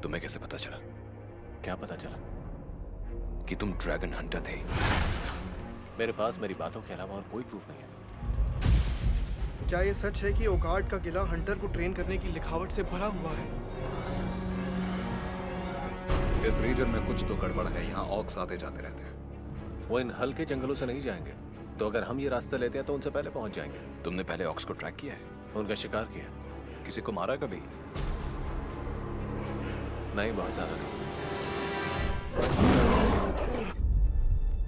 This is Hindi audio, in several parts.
तुम्हें कैसे पता चला? क्या पता चला? कि तुम ड्रैगन हंटर थे। मेरे पास मेरी बातों के अलावा और कोई प्रूफ नहीं है। क्या ये सच है कि ओकार्ड का किला हंटर को ट्रेन करने की लिखावट से भरा हुआ है? इस रीजन में कुछ तो गड़बड़ है। यहाँ ऑक्स आते जाते रहते हैं। वो इन हल्के जंगलों से नहीं जाएंगे, तो अगर हम ये रास्ता लेते हैं तो उनसे पहले पहुंच जाएंगे। तुमने पहले ऑक्स को ट्रैक किया है? उनका शिकार किया? किसी को मारा कभी? नहीं, बहुत ज्यादा नहीं।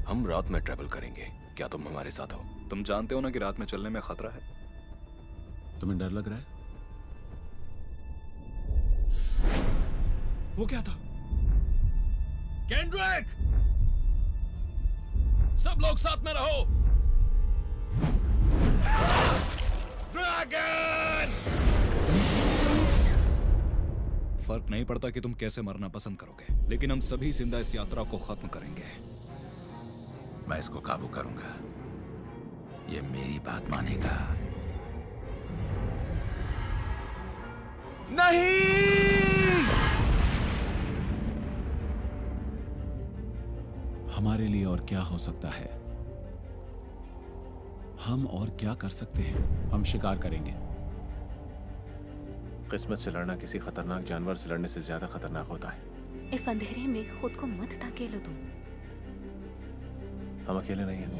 हम रात में ट्रेवल करेंगे, क्या तुम हमारे साथ हो? तुम जानते हो ना कि रात में चलने में खतरा है। तुम्हें डर लग रहा है? वो क्या था? केंड्रिक! सब लोग साथ में रहो। ड्रैगन! फर्क नहीं पड़ता कि तुम कैसे मरना पसंद करोगे, लेकिन हम सभी जिंदा इस यात्रा को खत्म करेंगे। मैं इसको काबू करूंगा। ये मेरी बात मानेगा। नहीं! हमारे लिए और क्या हो सकता है? हम और क्या कर सकते हैं? हम शिकार करेंगे। किस्मत से लड़ना किसी खतरनाक जानवर से लड़ने से ज्यादा खतरनाक होता है। इस अंधेरे में खुद को मत धकेलो तुम। हम अकेले नहीं हैं।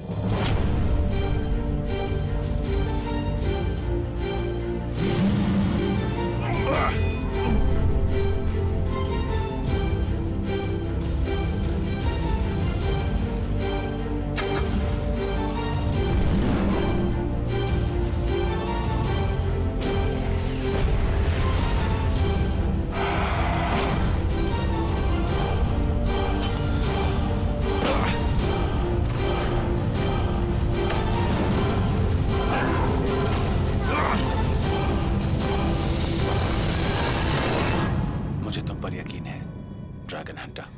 मुझे तुम पर यकीन है, ड्रैगन हंटर।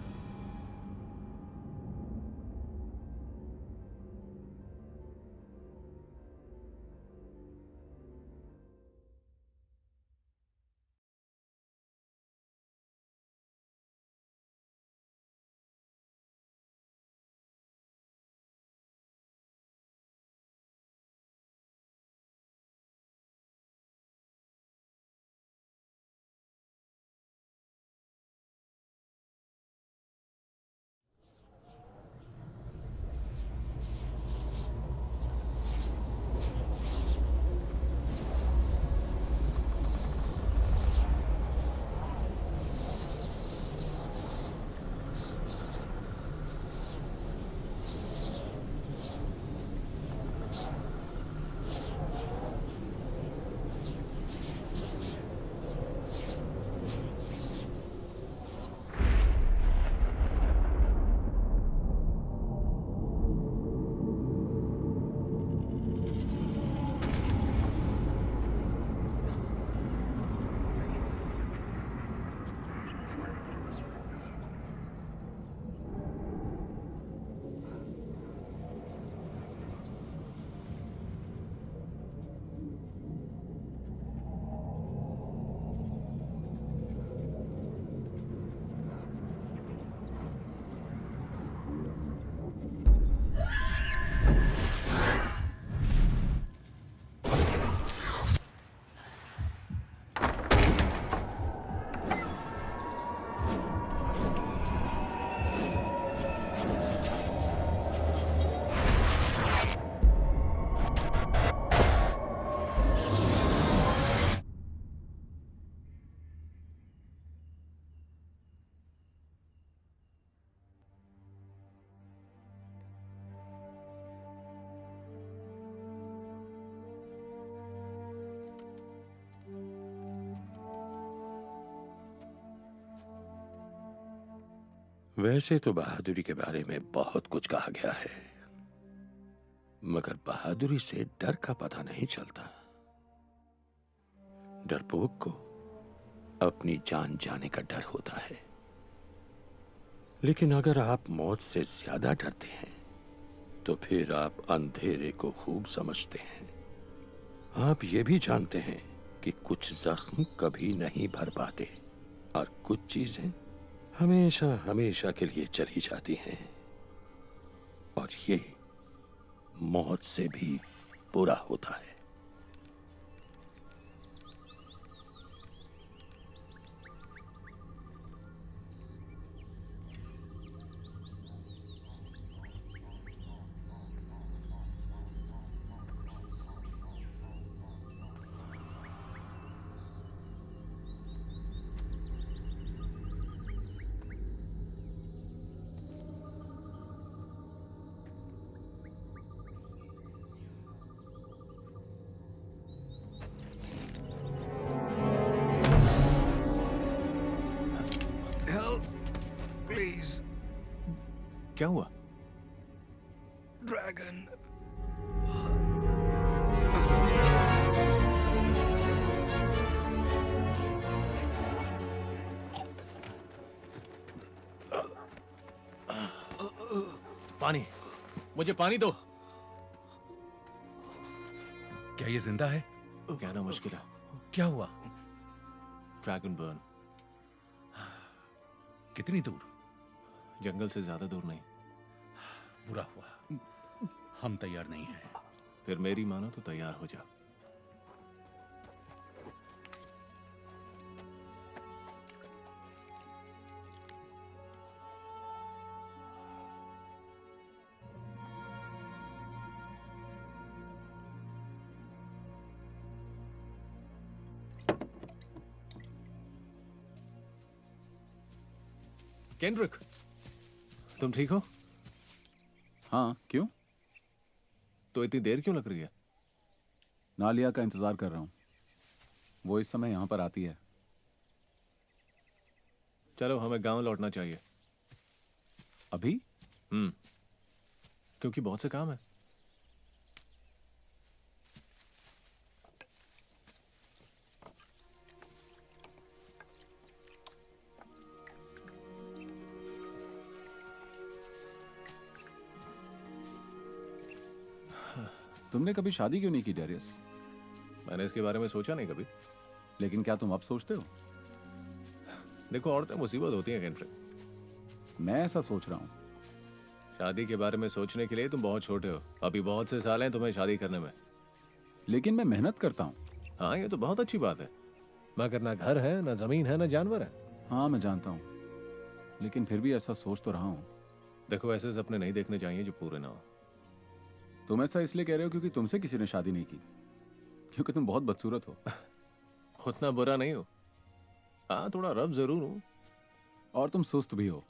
वैसे तो बहादुरी के बारे में बहुत कुछ कहा गया है, मगर बहादुरी से डर का पता नहीं चलता। डरपोक को अपनी जान जाने का डर होता है, लेकिन अगर आप मौत से ज्यादा डरते हैं तो फिर आप अंधेरे को खूब समझते हैं। आप ये भी जानते हैं कि कुछ जख्म कभी नहीं भर पाते, और कुछ चीजें हमेशा हमेशा के लिए चली जाती हैं, और ये मौत से भी बुरा होता है। प्लीज। क्या हुआ? ड्रैगन। पानी, मुझे पानी दो। क्या ये जिंदा है? कहना मुश्किल है। क्या हुआ? Dragon burn. कितनी दूर? जंगल से ज्यादा दूर नहीं। बुरा हुआ, हम तैयार नहीं हैं। फिर मेरी मानो तो तैयार हो जा। केंड्रिक, तुम ठीक हो? हाँ, क्यों? तो इतनी देर क्यों लग रही है? नालिया का इंतजार कर रहा हूँ। वो इस समय यहाँ पर आती है। चलो, हमें गांव लौटना चाहिए। अभी? क्योंकि बहुत से काम है। तुमने कभी शादी क्यों नहीं की डेरियस? मैंने इसके बारे में सोचा नहीं कभी। लेकिन क्या तुम अब सोचते हो? देखो, औरतें मुसीबत होती हैं केंड्रिक। मैं ऐसा सोच रहा हूँ। शादी के बारे में सोचने के लिए तुम बहुत छोटे हो। अभी बहुत से साल हैं तुम्हें शादी करने में। लेकिन मैं मेहनत करता हूँ। हाँ, ये तो बहुत अच्छी बात है, मगर ना घर है, ना जमीन है, ना जानवर है। हाँ, मैं जानता हूँ, लेकिन फिर भी ऐसा सोच तो रहा हूँ। देखो, ऐसे सपने नहीं देखने चाहिए जो पूरे ना हो। तुम ऐसा इसलिए कह रहे हो क्योंकि तुमसे किसी ने शादी नहीं की? क्योंकि तुम बहुत बदसूरत हो। उतना बुरा नहीं हो। हाँ, थोड़ा रफ जरूर हूँ। और तुम सुस्त भी हो।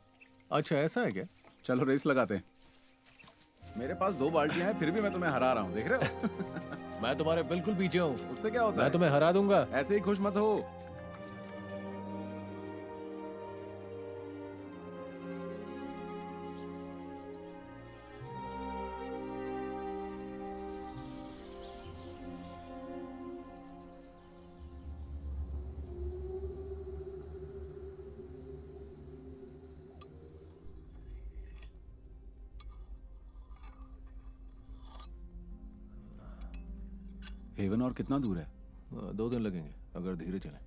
अच्छा, ऐसा है क्या? चलो रेस लगाते हैं। मेरे पास 2 बाल्टियां हैं, फिर भी मैं तुम्हें हरा रहा हूँ, देख रहे हो? मैं तुम्हारे बिल्कुल पीछे हूँ। उससे क्या होता मैं है? तुम्हें हरा दूंगा। ऐसे ही खुश मत हो। हेवन और कितना दूर है? 2 दिन लगेंगे अगर धीरे चले।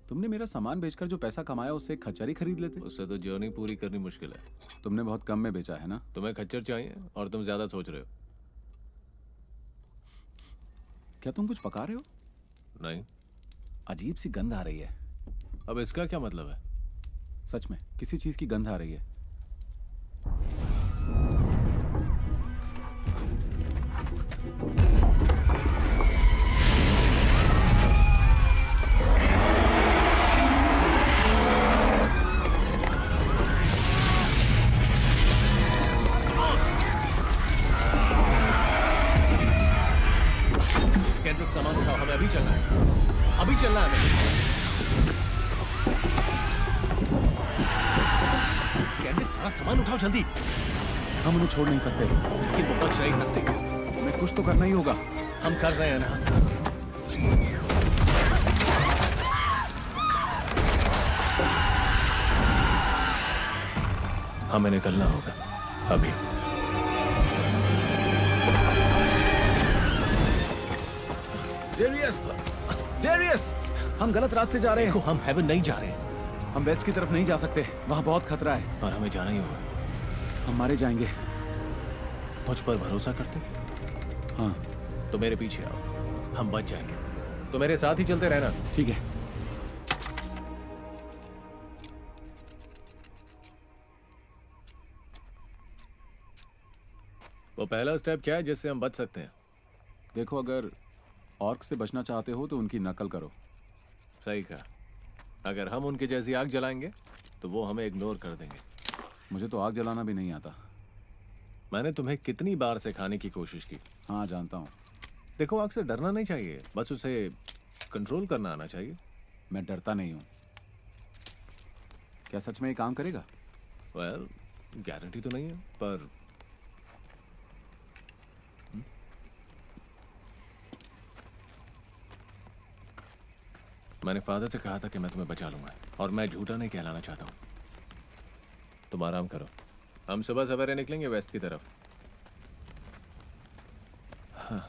तुमने मेरा सामान बेचकर जो पैसा कमाया उससे एक खच्चर ही खरीद लेते। उससे तो जर्नी पूरी करनी मुश्किल है। तुमने बहुत कम में बेचा है ना? तुम्हें खच्चर चाहिए और तुम ज्यादा सोच रहे हो। क्या तुम कुछ पका रहे हो? नहीं। अजीब सी गंध आ रही है। अब इसका क्या मतलब है? सच में किसी चीज की गंध आ रही है। केंड्रिक, सामान उठाओ, हमें अभी चलना है। अभी चलना है हमें। केंड्रिक, सारा सामान उठाओ जल्दी। हम उन्हें छोड़ नहीं सकते। लेकिन वो बच नहीं सकते। हमें कुछ तो करना ही होगा। हम कर रहे हैं ना। हमें निकलना होगा अभी। डेरियस! डेरियस! हम गलत रास्ते जा रहे हैं। देखो, हम हेवन नहीं जा रहे हैं। हम वेस्ट की तरफ नहीं जा सकते, वहाँ बहुत खतरा है। और हमें जाना ही होगा। हम मारे जाएंगे। मुझ पर भरोसा करते? हाँ। तो मेरे पीछे आओ, हम बच जाएंगे। तो मेरे साथ ही चलते रहना। ठीक है। वो पहला स्टेप क्या है जिससे हम बच सकते हैं? देखो, अगर ऑर्क से बचना चाहते हो तो उनकी नकल करो। सही कहा। अगर हम उनकी जैसी आग जलाएंगे तो वो हमें इग्नोर कर देंगे। मुझे तो आग जलाना भी नहीं आता। मैंने तुम्हें कितनी बार सिखाने की कोशिश की। हाँ, जानता हूँ। देखो, आग से डरना नहीं चाहिए, बस उसे कंट्रोल करना आना चाहिए। मैं डरता नहीं हूँ। क्या सच में ये काम करेगा? वेल, गारंटी तो नहीं है, पर मैंने फादर से कहा था कि मैं तुम्हें बचा लूंगा, और मैं झूठा नहीं कहलाना चाहता हूं। तुम आराम करो, हम सुबह सवेरे निकलेंगे वेस्ट की तरफ। हाँ।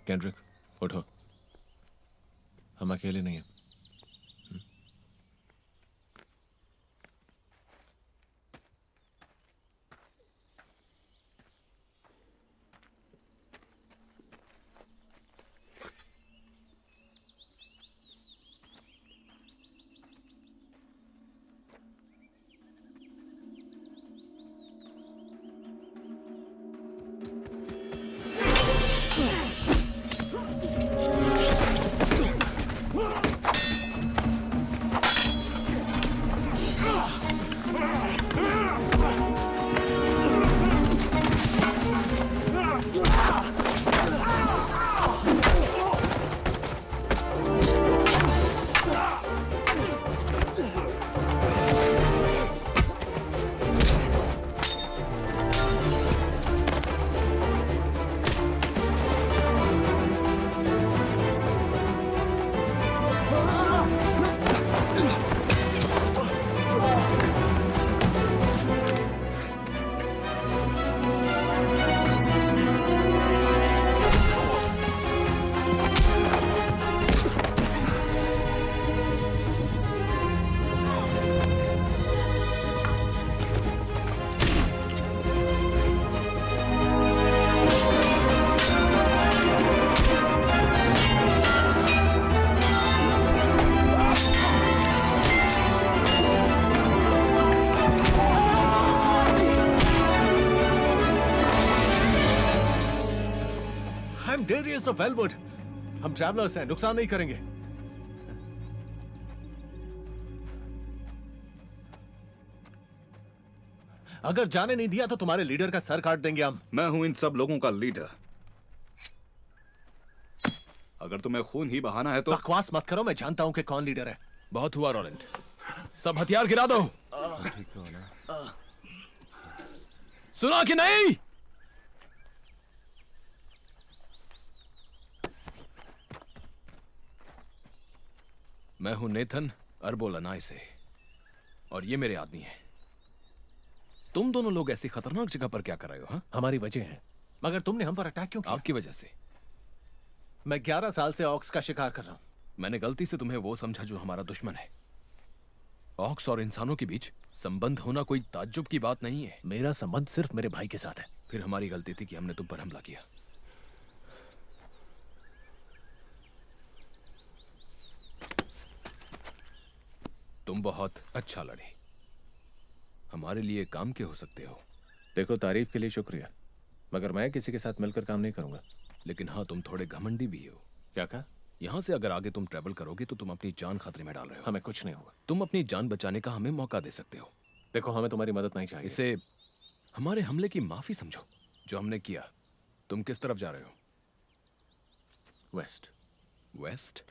केंड्रिक, उठो, हम अकेले नहीं हैं। डेरियस ऑफ वेलवुड, हम ट्रैवलर्स हैं, नुकसान नहीं करेंगे। अगर जाने नहीं दिया तो तुम्हारे लीडर का सर काट देंगे हम। मैं हूं इन सब लोगों का लीडर। अगर तुम्हें खून ही बहाना है तो बकवास मत करो, मैं जानता हूं कि कौन लीडर है। बहुत हुआ रॉलेंट, सब हथियार गिरा दो। सुना कि नहीं? मैं हूं नेथन अर्बोलानाई से, और ये मेरे आदमी हैं। तुम दोनों लोग ऐसी खतरनाक जगह पर क्या कर रहे हो? हाँ, हमारी वजह है, मगर तुमने हम पर अटैक क्यों किया? आपकी वजह से। मैं 11 साल से ऑक्स का शिकार कर रहा हूं। मैंने गलती से तुम्हें वो समझा जो हमारा दुश्मन है। ऑक्स और इंसानों के बीच संबंध होना कोई ताज्जुब की बात नहीं है। मेरा संबंध सिर्फ मेरे भाई के साथ है। फिर हमारी गलती थी कि हमने तुम पर हमला किया। तुम बहुत अच्छा लड़े, हमारे लिए काम के हो सकते हो। देखो, तारीफ के लिए शुक्रिया, मगर मैं किसी के साथ मिलकर काम नहीं करूंगा। लेकिन हाँ, तुम थोड़े घमंडी भी हो। क्या कहा? यहां से अगर आगे तुम ट्रेवल करोगे तो तुम अपनी जान खतरे में डाल रहे हो। हमें कुछ नहीं होगा। तुम अपनी जान बचाने का हमें मौका दे सकते हो। देखो, हमें तुम्हारी मदद नहीं चाहिए। इसे हमारे हमले की माफी समझो जो हमने किया। तुम किस तरफ जा रहे हो? वेस्ट। वेस्ट?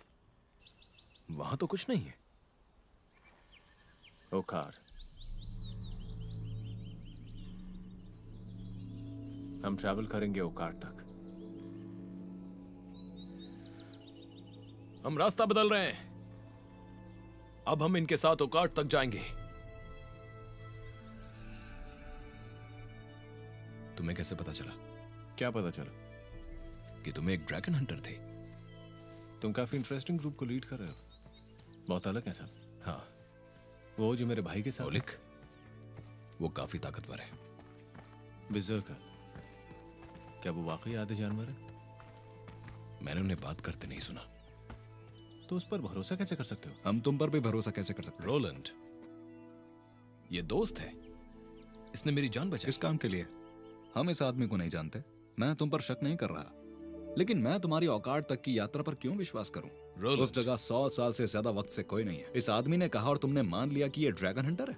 वहां तो कुछ नहीं है। ओकार। हम ट्रैवल करेंगे ओकार तक। हम रास्ता बदल रहे हैं। अब हम इनके साथ ओकाट तक जाएंगे। तुम्हें कैसे पता चला? क्या पता चला? कि तुम एक ड्रैगन हंटर थे। तुम काफी इंटरेस्टिंग ग्रुप को लीड कर रहे हो। बहुत अलग है सब। हाँ, वो जो मेरे भाई के साथ ओलिक, वो काफी ताकतवर है। बिजर्कर, क्या वो वाकई आधे जानवर है? मैंने उन्हें बात करते नहीं सुना। तो उस पर भरोसा कैसे कर सकते हो? हम तुम पर भी भरोसा कैसे कर सकते हैं? रोलैंड, ये दोस्त है। इसने मेरी जान बचाई। किस काम के लिए? हम इस आदमी को नहीं जानते। मैं तुम पर शक नहीं कर रहा, लेकिन मैं तुम्हारी औकात तक की यात्रा पर क्यों विश्वास करूं? रोलैंड, उस जगह 100 साल से ज्यादा वक्त से कोई नहीं है। इस आदमी ने कहा और तुमने मान लिया कि ये ड्रैगन हंटर है।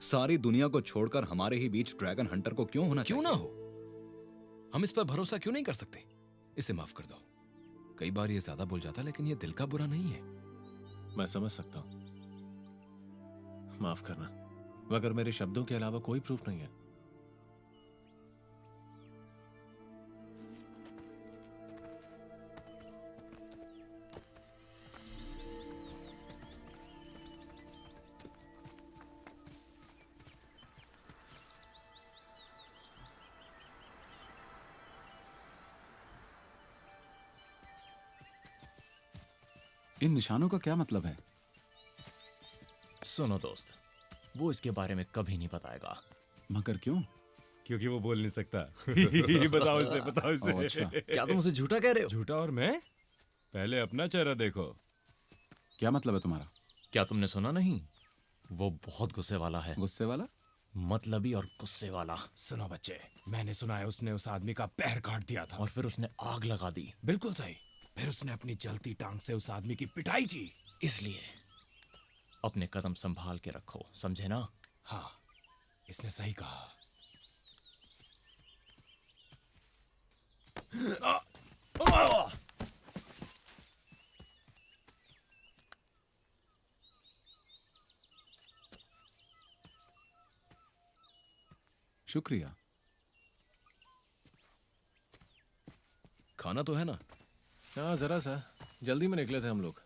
सारी दुनिया को छोड़कर हमारे ही बीच ड्रैगन हंटर को क्यों होना क्यों चाहिए? ना हो? हम इस पर भरोसा क्यों नहीं कर सकते? इसे माफ कर दो। कई बार ये ज्यादा बोल जाता, लेकिन ये दिल का बुरा नहीं है। मैं समझ सकता हूं। माफ करना, मगर मेरे शब्दों के अलावा कोई प्रूफ नहीं है। इन निशानों का क्या मतलब है? सुनो दोस्त, वो इसके बारे में कभी नहीं बताएगा। मगर क्यों? क्योंकि वो बोल नहीं सकता। बताओ इसे, बताओ इसे। ओह, अच्छा। क्या तुम उसे झूठा कह रहे हो? झूठा? और मैं? पहले अपना चेहरा देखो। क्या मतलब है तुम्हारा? क्या तुमने सुना नहीं? वो बहुत गुस्से वाला है। गुस्से वाला? मतलबी और गुस्से वाला। सुनो बच्चे, मैंने सुना है उसने उस आदमी का पैर काट दिया था। और फिर उसने आग लगा दी। बिल्कुल सही। फिर उसने अपनी जलती टांग से उस आदमी की पिटाई की। इसलिए अपने कदम संभाल के रखो, समझे ना? हाँ, इसने सही कहा। शुक्रिया। खाना तो है ना? हाँ, जरा सा। जल्दी में निकले थे हम लोग।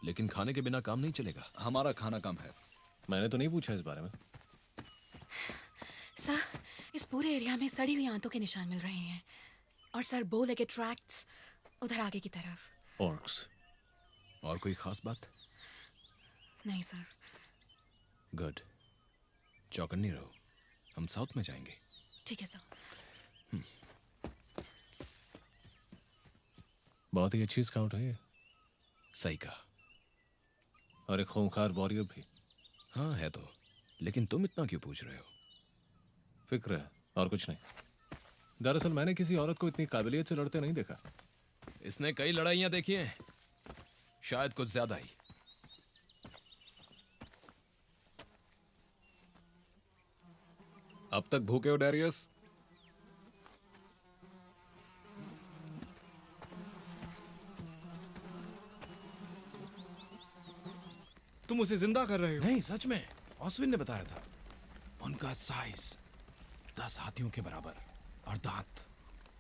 लेकिन खाने के बिना काम नहीं चलेगा। हमारा खाना कम है। मैंने तो नहीं पूछा इस बारे में। सर, इस पूरे एरिया में सड़ी हुई आंतों के निशान मिल रहे हैं। और सर, बो लेगेड ट्रैक्ट्स उधर आगे की तरफ। ऑर्क्स। और कोई खास बात? नहीं सर। गुड। चौकन्नी रहो, हम साउथ में जाएंगे। ठीक है सर। बहुत ही अच्छी स्काउट है ये। सही कहा। और एक खूंखार वॉरियर भी। हाँ है तो, लेकिन तुम इतना क्यों पूछ रहे हो? फिक्र है और कुछ नहीं। दरअसल मैंने किसी औरत को इतनी काबिलियत से लड़ते नहीं देखा। इसने कई लड़ाइयां देखी हैं, शायद कुछ ज्यादा ही। अब तक भूखे हो डैरियस? तुम उसे जिंदा कर रहे हो? नहीं, सच में। ऑस्विन ने बताया था। उनका साइज 10 हाथियों के बराबर और दांत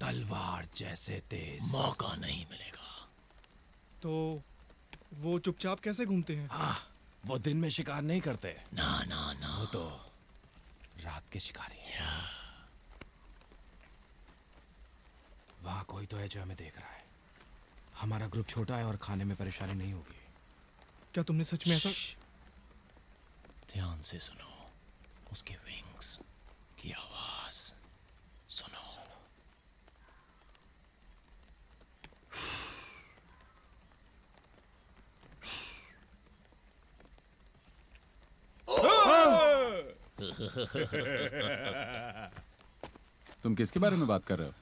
तलवार जैसे तेज। मौका नहीं मिलेगा। तो वो चुपचाप कैसे घूमते हैं? हाँ, वो दिन में शिकार नहीं करते। ना ना ना, वो तो रात के शिकारी हैं। वहां कोई तो है जो हमें देख रहा है। हमारा ग्रुप छोटा है और खाने में परेशानी नहीं होगी। क्या तुमने सच में ऐसा? ध्यान से सुनो, उसके विंग्स की आवाज सुनो। तुम किसके बारे में बात कर रहे हो?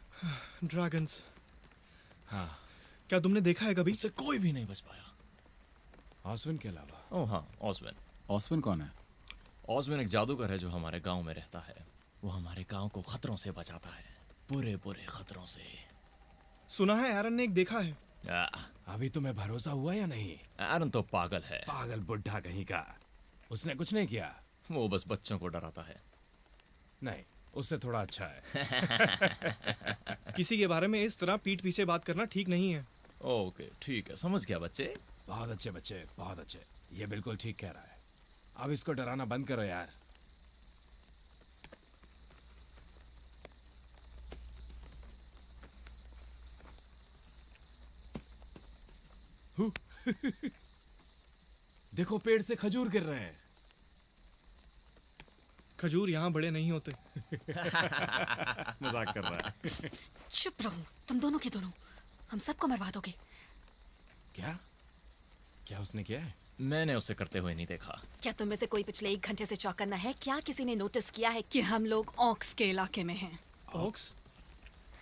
ड्रैगन्स। हाँ, क्या तुमने देखा है कभी? उससे कोई भी नहीं बच पाया। ऑसविन के अलावा। ओह हाँ, ऑसविन। ऑसविन कौन है? ऑसविन एक जादूगर है जो हमारे गांव में रहता है। वो हमारे गांव को खतरों से बचाता है, बुरे बुरे खतरों से। सुना है एरन ने एक देखा है। अभी तुम्हें भरोसा हुआ या नहीं? एरन तो पागल है। पागल बुढ़ा कहीं का। उसने कुछ नहीं किया। वो बस बच्चों को डराता है। नहीं, उससे थोड़ा अच्छा है। किसी के बारे में इस तरह पीठ पीछे बात करना ठीक नहीं है। ओके ठीक है, समझ गया बच्चे। बहुत अच्छे बच्चे, बहुत अच्छे। ये बिल्कुल ठीक कह रहा है। अब इसको डराना बंद करो यार। देखो पेड़ से खजूर गिर रहे हैं। खजूर यहाँ बड़े नहीं होते। मजाक कर रहा है। चुप रहो तुम दोनों के दोनों, हम सबको मरवा दोगे। क्या क्या उसने किया है? मैंने उसे करते हुए नहीं देखा। क्या तुम में से कोई पिछले 1 घंटे से चौकन्ना है? क्या किसी ने नोटिस किया है कि हम लोग ऑक्स के इलाके में हैं? ऑक्स?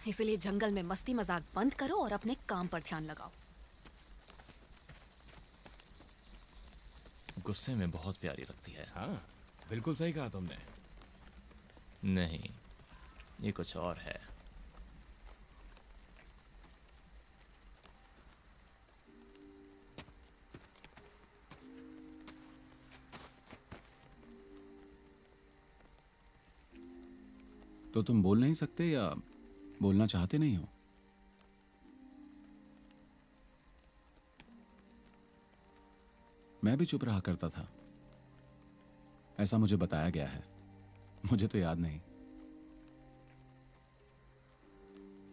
इसलिए जंगल में मस्ती मजाक बंद करो और अपने काम पर ध्यान लगाओ। गुस्से में बहुत प्यारी लगती है। हाँ, बिल्कुल सही कहा तुमने। नहीं, ये कुछ और है। तो तुम बोल नहीं सकते या बोलना चाहते नहीं हो? मैं भी चुप रहा करता था, ऐसा मुझे बताया गया है। मुझे तो याद नहीं।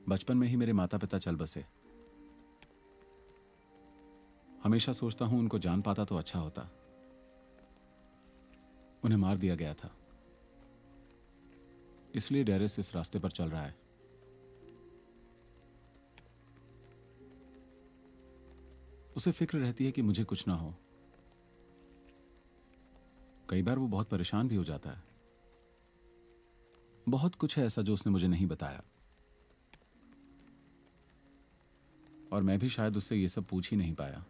बचपन में ही मेरे माता पिता चल बसे। हमेशा सोचता हूं उनको जान पाता तो अच्छा होता। उन्हें मार दिया गया था, इसलिए डेरेस इस रास्ते पर चल रहा है। उसे फिक्र रहती है कि मुझे कुछ ना हो। कई बार वो बहुत परेशान भी हो जाता है। बहुत कुछ है ऐसा जो उसने मुझे नहीं बताया, और मैं भी शायद उससे ये सब पूछ ही नहीं पाया।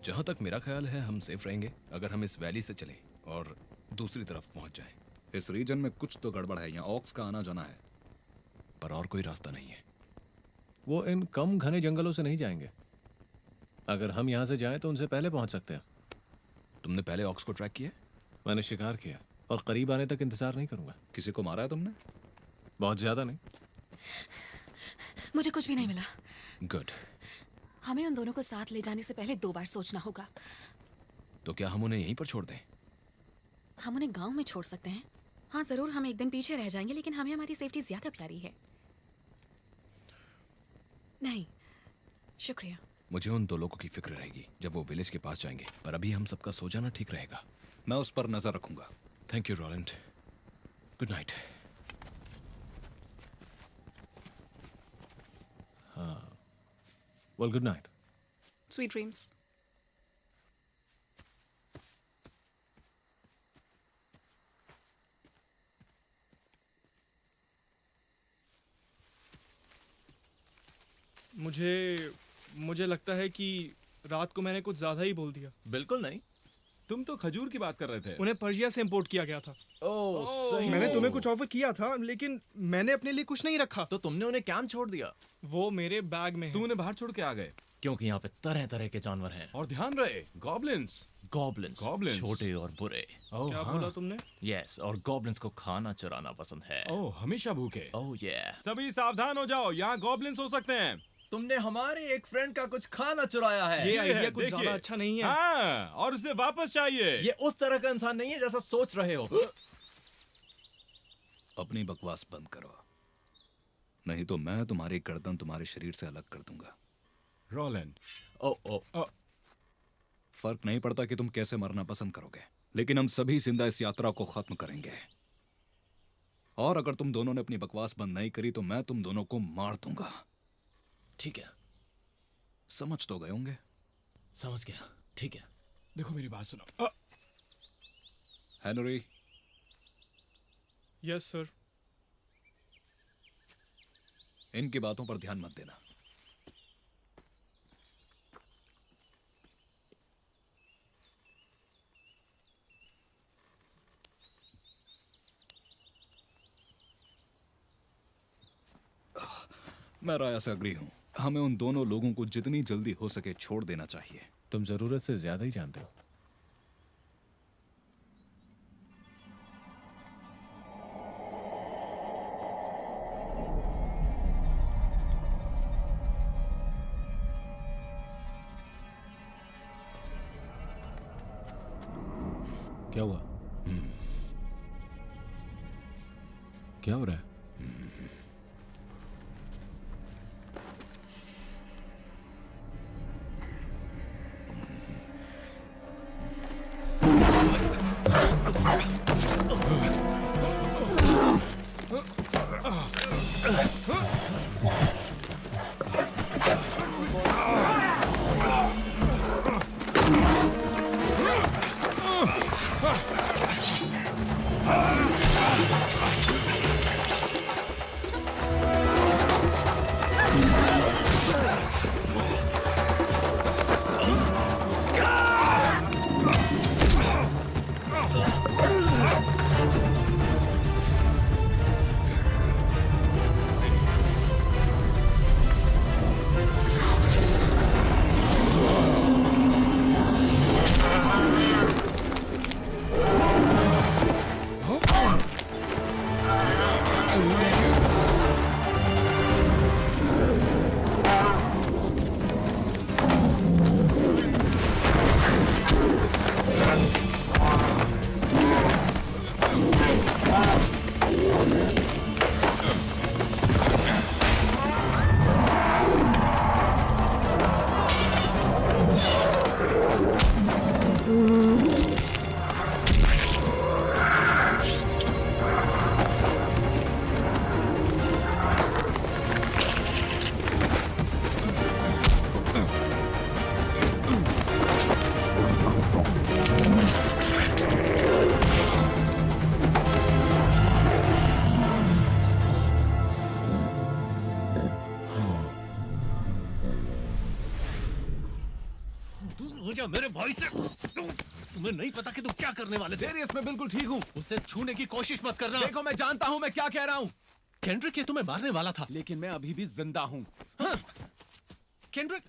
जहां तक मेरा ख्याल है हम सेफ रहेंगे अगर हम इस वैली से चलें और दूसरी तरफ पहुंच जाएं। इस रीजन में कुछ तो गड़बड़ है। यहाँ ऑक्स का आना जाना है, पर और कोई रास्ता नहीं है। वो इन कम घने जंगलों से नहीं जाएंगे। अगर हम यहाँ से जाएं तो उनसे पहले पहुंच सकते हैं। तुमने पहले ऑक्स को ट्रैक किया? मैंने शिकार किया और करीब आने तक इंतजार नहीं करूंगा। किसी को मारा है तुमने? बहुत ज्यादा नहीं। मुझे कुछ भी नहीं मिला। गुड। हमें उन दोनों को साथ ले जाने से पहले 2 बार सोचना होगा। तो क्या हम उन्हें यहीं पर छोड़ दें? हम उन्हें गांव में छोड़ सकते हैं। हाँ जरूर, हम एक दिन पीछे रह जाएंगे, लेकिन हमें हमारी सेफ्टी ज्यादा प्यारी है। नहीं, शुक्रिया। मुझे उन 2 लोगों की फिक्र रहेगी जब वो विलेज के पास जाएंगे, पर अभी हम सबका सो जाना ठीक रहेगा। मैं उस पर नजर रखूंगा। Thank you Roland. Good night. Well, good night. Sweet dreams. मुझे लगता है कि रात को मैंने कुछ ज्यादा ही बोल दिया। बिल्कुल नहीं। तुम तो खजूर की बात कर रहे थे। उन्हें पर्जिया से इंपोर्ट किया गया था। ओह सही। मैंने तुम्हें कुछ ऑफर किया था, लेकिन मैंने अपने लिए कुछ नहीं रखा। तो तुमने उन्हें कैंप छोड़ दिया? वो मेरे बैग में है। तुम उन्हें बाहर छोड़ के आ गए क्योंकि यहाँ पे तरह तरह के जानवर हैं। और ध्यान रहे, गॉब्लिन्स। Goblins, Goblins। छोटे और बुरे। ओह क्या हाँ। बोला तुमने? यस, और गॉब्लिन्स को खाना चुराना पसंद है। ओह, हमेशा भूखे। ओह ये। सभी सावधान हो जाओ, यहाँ गॉब्लिन्स हो सकते हैं। तुमने हमारे एक फ्रेंड का कुछ खाना चुराया है। ये है, आइडिया कुछ देखिए। ज्यादा अच्छा नहीं है। हाँ, और उसे वापस चाहिए। ये उस तरह का इंसान नहीं है जैसा सोच रहे हो। अपनी बकवास बंद करो, नहीं तो मैं तुम्हारी गर्दन तुम्हारे शरीर से अलग कर दूंगा। रोलैंड। ओह ओह। फर्क नहीं पड़ता कि तुम कैसे मरना पसंद करोगे, लेकिन हम सभी जिंदा इस यात्रा को खत्म करेंगे। और अगर तुम दोनों ने अपनी बकवास बंद नहीं करी तो मैं तुम दोनों को मार दूंगा। ठीक है, समझ तो गए होंगे। समझ गया। ठीक है। देखो मेरी बात सुनो। Henry, yes sir. इनकी बातों पर ध्यान मत देना। मैं राया से अग्री हूं। हमें उन दोनों लोगों को जितनी जल्दी हो सके छोड़ देना चाहिए। तुम जरूरत से ज्यादा ही जानते हो। क्या हुआ? क्या हो रहा है? मेरे भाई से तुम्हें नहीं पता कि तुम क्या करने वाले थे। मैं बिल्कुल ठीक हूँ। उससे छूने की कोशिश मत करना। देखो, मैं जानता हूँ मैं क्या कह रहा हूँ। केंड्रिक ये तुम्हें मारने वाला था। लेकिन मैं अभी भी जिंदा हूँ। केंड्रिक,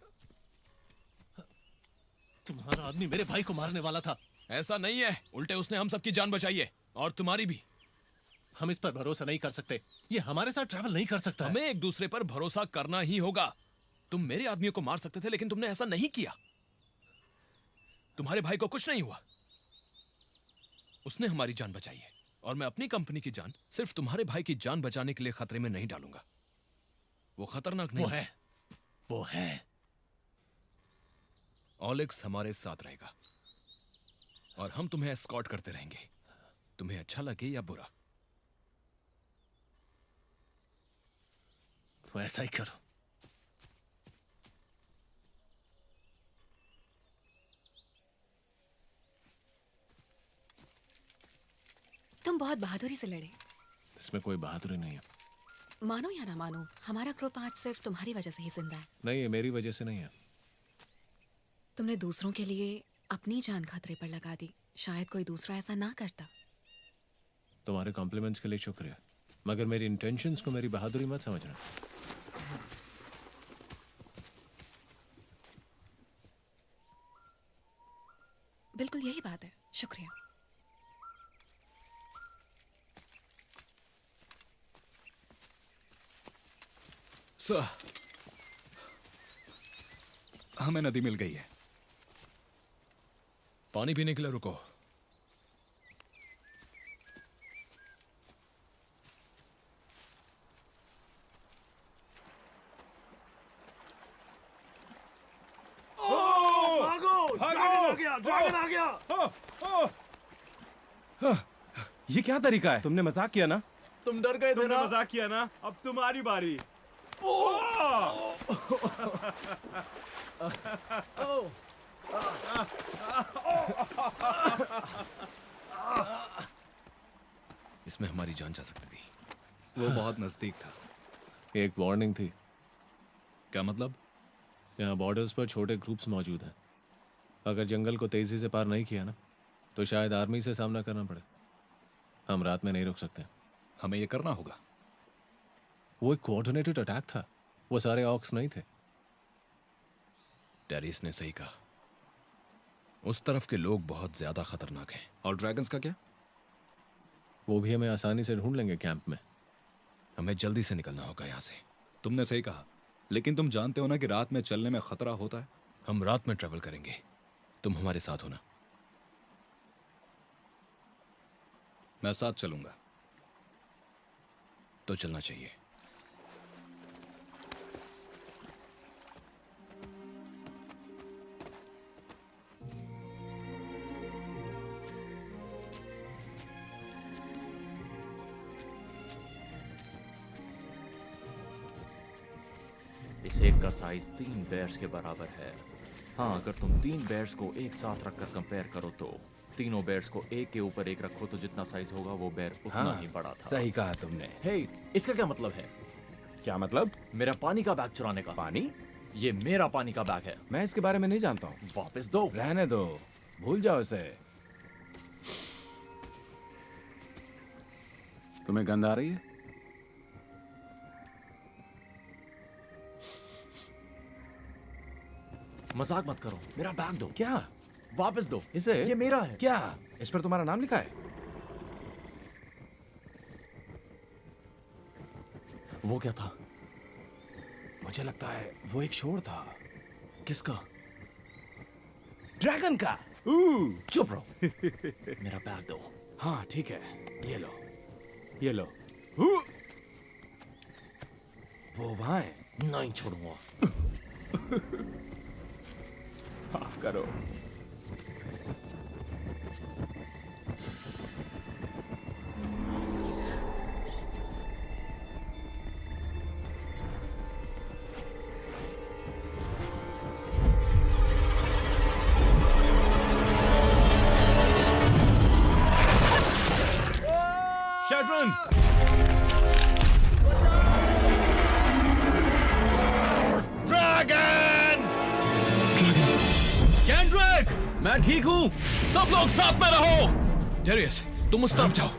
तुम्हारा आदमी मेरे भाई को मारने वाला था। ऐसा नहीं है, उल्टे उसने हम सबकी जान बचाई है और तुम्हारी भी। हम इस पर भरोसा नहीं कर सकते। ये हमारे साथ ट्रैवल नहीं कर सकता। हमें एक दूसरे पर भरोसा करना ही होगा। तुम मेरे आदमियों को मार सकते थे, लेकिन तुमने ऐसा नहीं किया। तुम्हारे भाई को कुछ नहीं हुआ। उसने हमारी जान बचाई है और मैं अपनी कंपनी की जान सिर्फ तुम्हारे भाई की जान बचाने के लिए खतरे में नहीं डालूंगा। वो खतरनाक नहीं है। वो है। ऑलेक्स हमारे साथ रहेगा और हम तुम्हें एस्कॉर्ट करते रहेंगे, तुम्हें अच्छा लगे या बुरा। तो ऐसा ही करो। तुम बहुत बहादुरी से लड़े। इसमें कोई बहादुरी नहीं है। मानो या ना मानो, हमारा ग्रुप आज सिर्फ तुम्हारी वजह से ही जिंदा है। नहीं, ये मेरी वजह से नहीं है। तुमने दूसरों के लिए अपनी जान खतरे पर लगा दी। शायद कोई दूसरा ऐसा ना करता। तुम्हारे कॉम्प्लीमेंट्स के लिए शुक्रिया, मगर मेरी इंटेंशंस को मेरी बहादुरी मत समझना। बिल्कुल यही बात है। शुक्रिया। सर, हमें नदी मिल गई है। पानी पीने के लिए रुको। ये क्या तरीका है? तुमने मजाक किया ना? तुम डर गए थे तुमने ना? मजाक किया ना? अब तुम्हारी बारी। इसमें हमारी जान जा सकती थी। वो बहुत नजदीक था। एक वार्निंग थी। क्या मतलब? यहाँ बॉर्डर्स पर छोटे ग्रुप्स मौजूद हैं। अगर जंगल को तेजी से पार नहीं किया ना, तो शायद आर्मी से सामना करना पड़े। हम रात में नहीं रुक सकते। हमें ये करना होगा। वो एक कोऑर्डिनेटेड अटैक था। वो सारे ऑक्स नहीं थे। डैरियस ने सही कहा। उस तरफ के लोग बहुत ज्यादा खतरनाक हैं। और ड्रैगन्स का क्या? वो भी हमें आसानी से ढूंढ लेंगे कैंप में। हमें जल्दी से निकलना होगा यहाँ से। तुमने सही कहा, लेकिन तुम जानते हो ना कि रात में चलने में खतरा होता है। हम रात में ट्रेवल करेंगे, तुम हमारे साथ होना। मैं साथ चलूंगा। तो चलना चाहिए। इस एक का साइज 3 बेयर्स के बराबर है। हाँ, अगर तुम 3 बेयर्स को एक साथ रखकर कंपेयर करो तो तीनों बेयर्स को एक के ऊपर एक रखो तो जितना साइज होगा वो बेयर उतना ही बड़ा था। सही कहा तुमने। हे, इसका क्या मतलब है? क्या मतलब? मेरा पानी का बैग चुराने का। पानी? ये मेरा पानी का बैग है। मैं इसके बारे में नहीं जानता हूँ। वापस दो। रहने दो, भूल जाओ इसे। तुम्हें गंध आ रही है? मजाक मत करो, मेरा बैग दो। क्या? वापस दो इसे? ये मेरा है। क्या इस पर तुम्हारा नाम लिखा है? वो क्या था? मुझे लगता है वो एक शोर था। किसका? ड्रैगन का। चुप रहो। मेरा बैग दो। हाँ ठीक है, ये लो, ये लो। वो वहां है। नहीं छोड़ूंगा। माफ करो। शेड्रन! ड्रैगन! कैंड्रिक! मैं ठीक हूं। सब लोग साथ में रहो। डेरियस, तुम उस तरफ जाओ।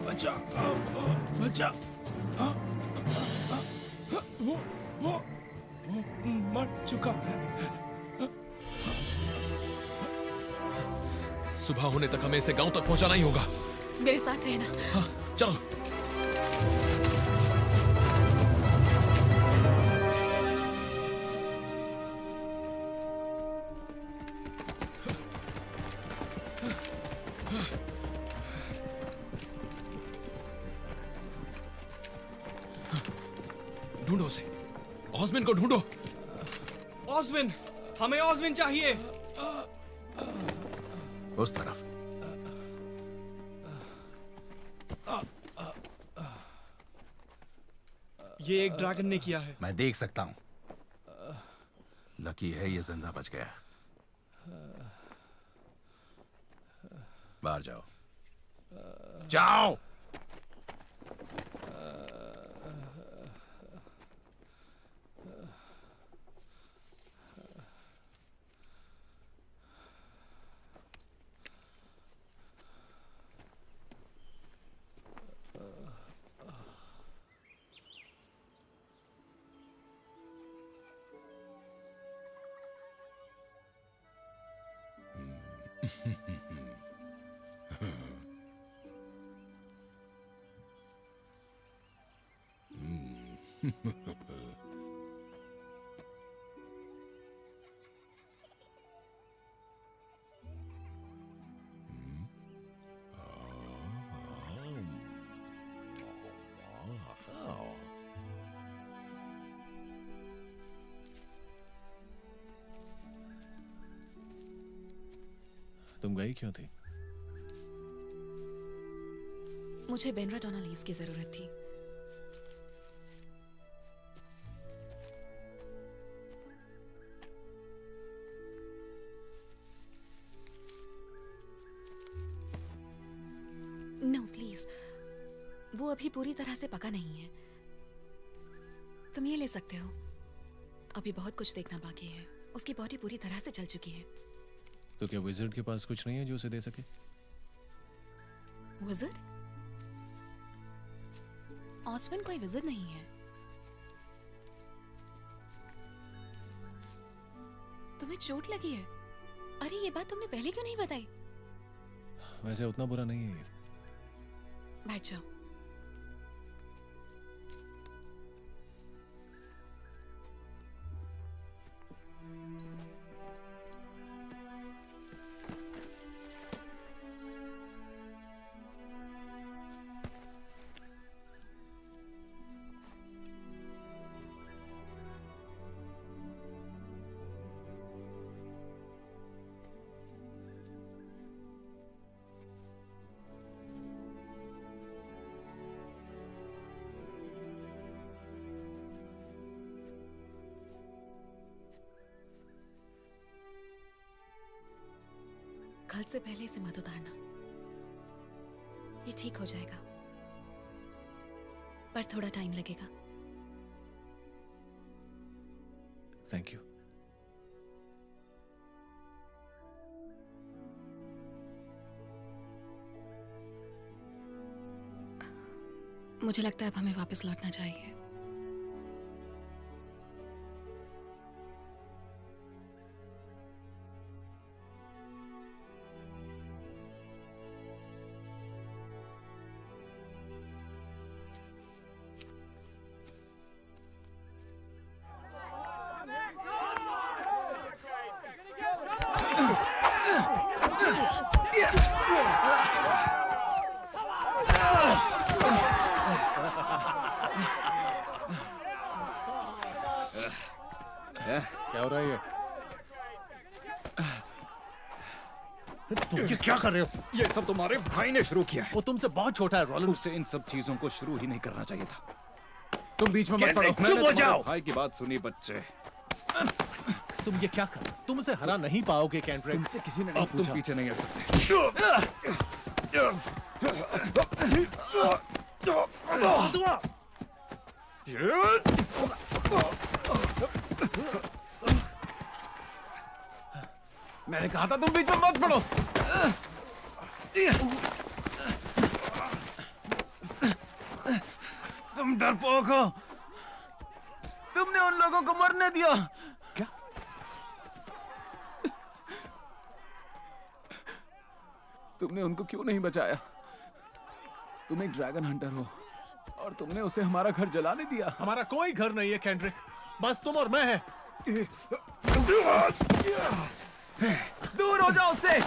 बचा, बचा। वो मर चुका है। सुबह होने तक हमें इसे गांव तक पहुंचाना ही होगा। मेरे साथ रहना। हाँ, चलो। ढूंढो उसे। ऑस्मिन को ढूंढो। ऑस्विन, हमें ऑस्विन चाहिए। उस तरफ। ये एक ड्रैगन ने किया है। मैं देख सकता हूं। लकी है ये जिंदा बच गया। बाहर जाओ, जाओ। तुम गई क्यों थी? मुझे बेनराडोना लीव्स की जरूरत थी। प्लीज, वो अभी पूरी तरह से पका नहीं है। तुम ये ले सकते हो। अभी बहुत कुछ देखना बाकी है। उसकी बॉडी पूरी तरह से चल चुकी है। तो क्या विज़र्ड के पास कुछ नहीं है जो उसे दे सके? विज़र्ड? ऑस्विन कोई विज़र्ड नहीं है। तुम्हें चोट लगी है? अरे ये बात तुमने पहले क्यों नहीं बताई? वैसे उतना बुरा नहीं है ये। बैठ जाओ। कल से पहले इसे मत उतारना। ये ठीक हो जाएगा, पर थोड़ा टाइम लगेगा। Thank you. मुझे लगता है अब हमें वापस लौटना चाहिए। क्या हो रहा है ये? तुम ये क्या कर रहे हो? ये सब तुम्हारे भाई ने शुरू किया है। वो तुमसे बहुत छोटा है रोलन। उसे इन सब चीजों को शुरू ही नहीं करना चाहिए था। तुम बीच में मत पड़ो। चुप हो जाओ। भाई की बात सुनी बच्चे। तुम ये क्या कर? तुम उसे हरा नहीं पाओगे कैंड्रिक। तुमसे किसी ने नहीं पूछा। तुम पीछे नहीं हट मैंने कहा था तुम बीच में मत पड़ो। तुम डरपोक हो। तुमने उन लोगों को मरने दिया। क्या? तुमने उनको क्यों नहीं बचाया? तुम एक ड्रैगन हंटर हो और तुमने उसे हमारा घर जलाने दिया। हमारा कोई घर नहीं है कैंड्रिक, बस तुम और मैं हैं। दूर हो जाओ उससे।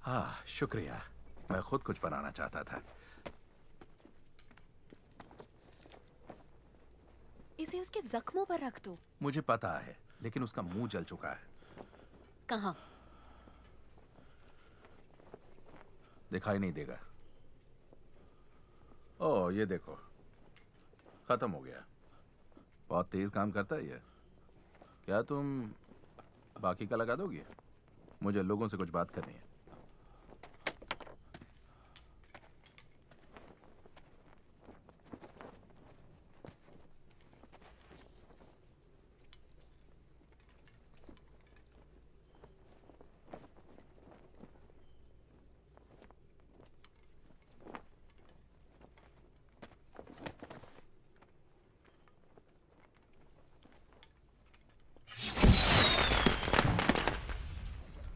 हाँ, शुक्रिया। मैं खुद कुछ बनाना चाहता था। इसे उसके जख्मों पर रख दो। मुझे पता है, लेकिन उसका मुंह जल चुका है। कहाँ? दिखाई नहीं देगा। ओह, ये देखो, खत्म हो गया। बहुत तेज काम करता है ये। क्या तुम बाकी का लगा दोगे? मुझे लोगों से कुछ बात करनी है।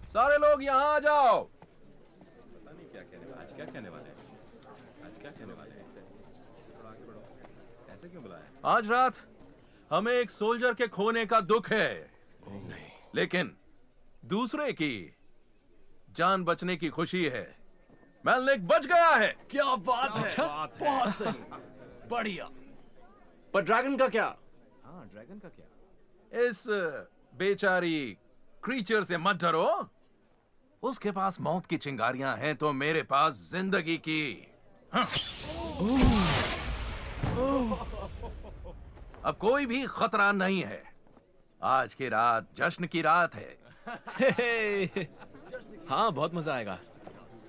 सारे लोग यहाँ आ जाओ। पता नहीं क्या कहने वाले। आज क्या कहने वाले हैं? आज क्या कहने वाले हैं? थोड़ा आगे बढ़ो। ऐसे क्यों बुलाया? आज रात हमें एक सोल्जर के खोने का दुख है। नहीं, लेकिन दूसरे की जान बचने की खुशी है। मेलनिक बच गया है। क्या बात है? बहुत सही, बढ़िया। पर ड्रैगन का क्या? हाँ, ड्रैगन का क्या? इस बेचारी क्रीचर से मत डरो। उसके पास मौत की चिंगारियां हैं तो मेरे पास जिंदगी की। हाँ। अब कोई भी खतरा नहीं है। आज की रात जश्न की रात है। हाँ, बहुत मजा आएगा।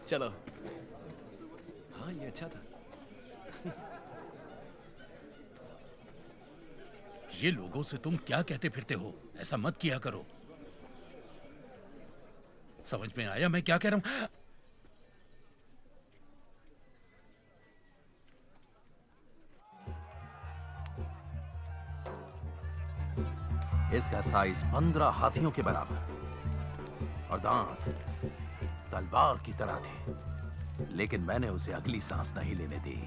चलो। हाँ, ये अच्छा था। ये लोगों से तुम क्या कहते फिरते हो? ऐसा मत किया करो। समझ में आया मैं क्या कह रहा हूं? इसका साइज 15 हाथियों के बराबर और दांत तलवार की तरह थे, लेकिन मैंने उसे अगली सांस नहीं लेने दी।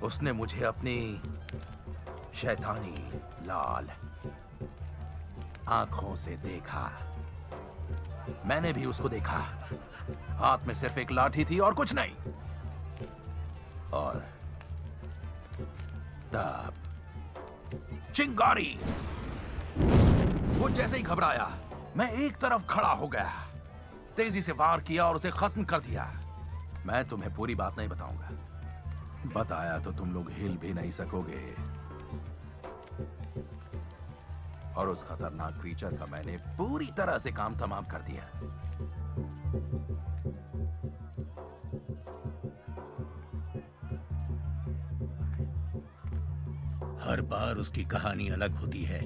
उसने मुझे अपनी शैतानी लाल आंखों से देखा। मैंने भी उसको देखा। हाथ में सिर्फ एक लाठी थी और कुछ नहीं। और तब चिंगारी। वो जैसे ही घबराया, मैं एक तरफ खड़ा हो गया, तेजी से वार किया और उसे खत्म कर दिया। मैं तुम्हें पूरी बात नहीं बताऊंगा। बताया तो तुम लोग हिल भी नहीं सकोगे। और उस खतरनाक क्रीचर का मैंने पूरी तरह से काम तमाम कर दिया। हर बार उसकी कहानी अलग होती है,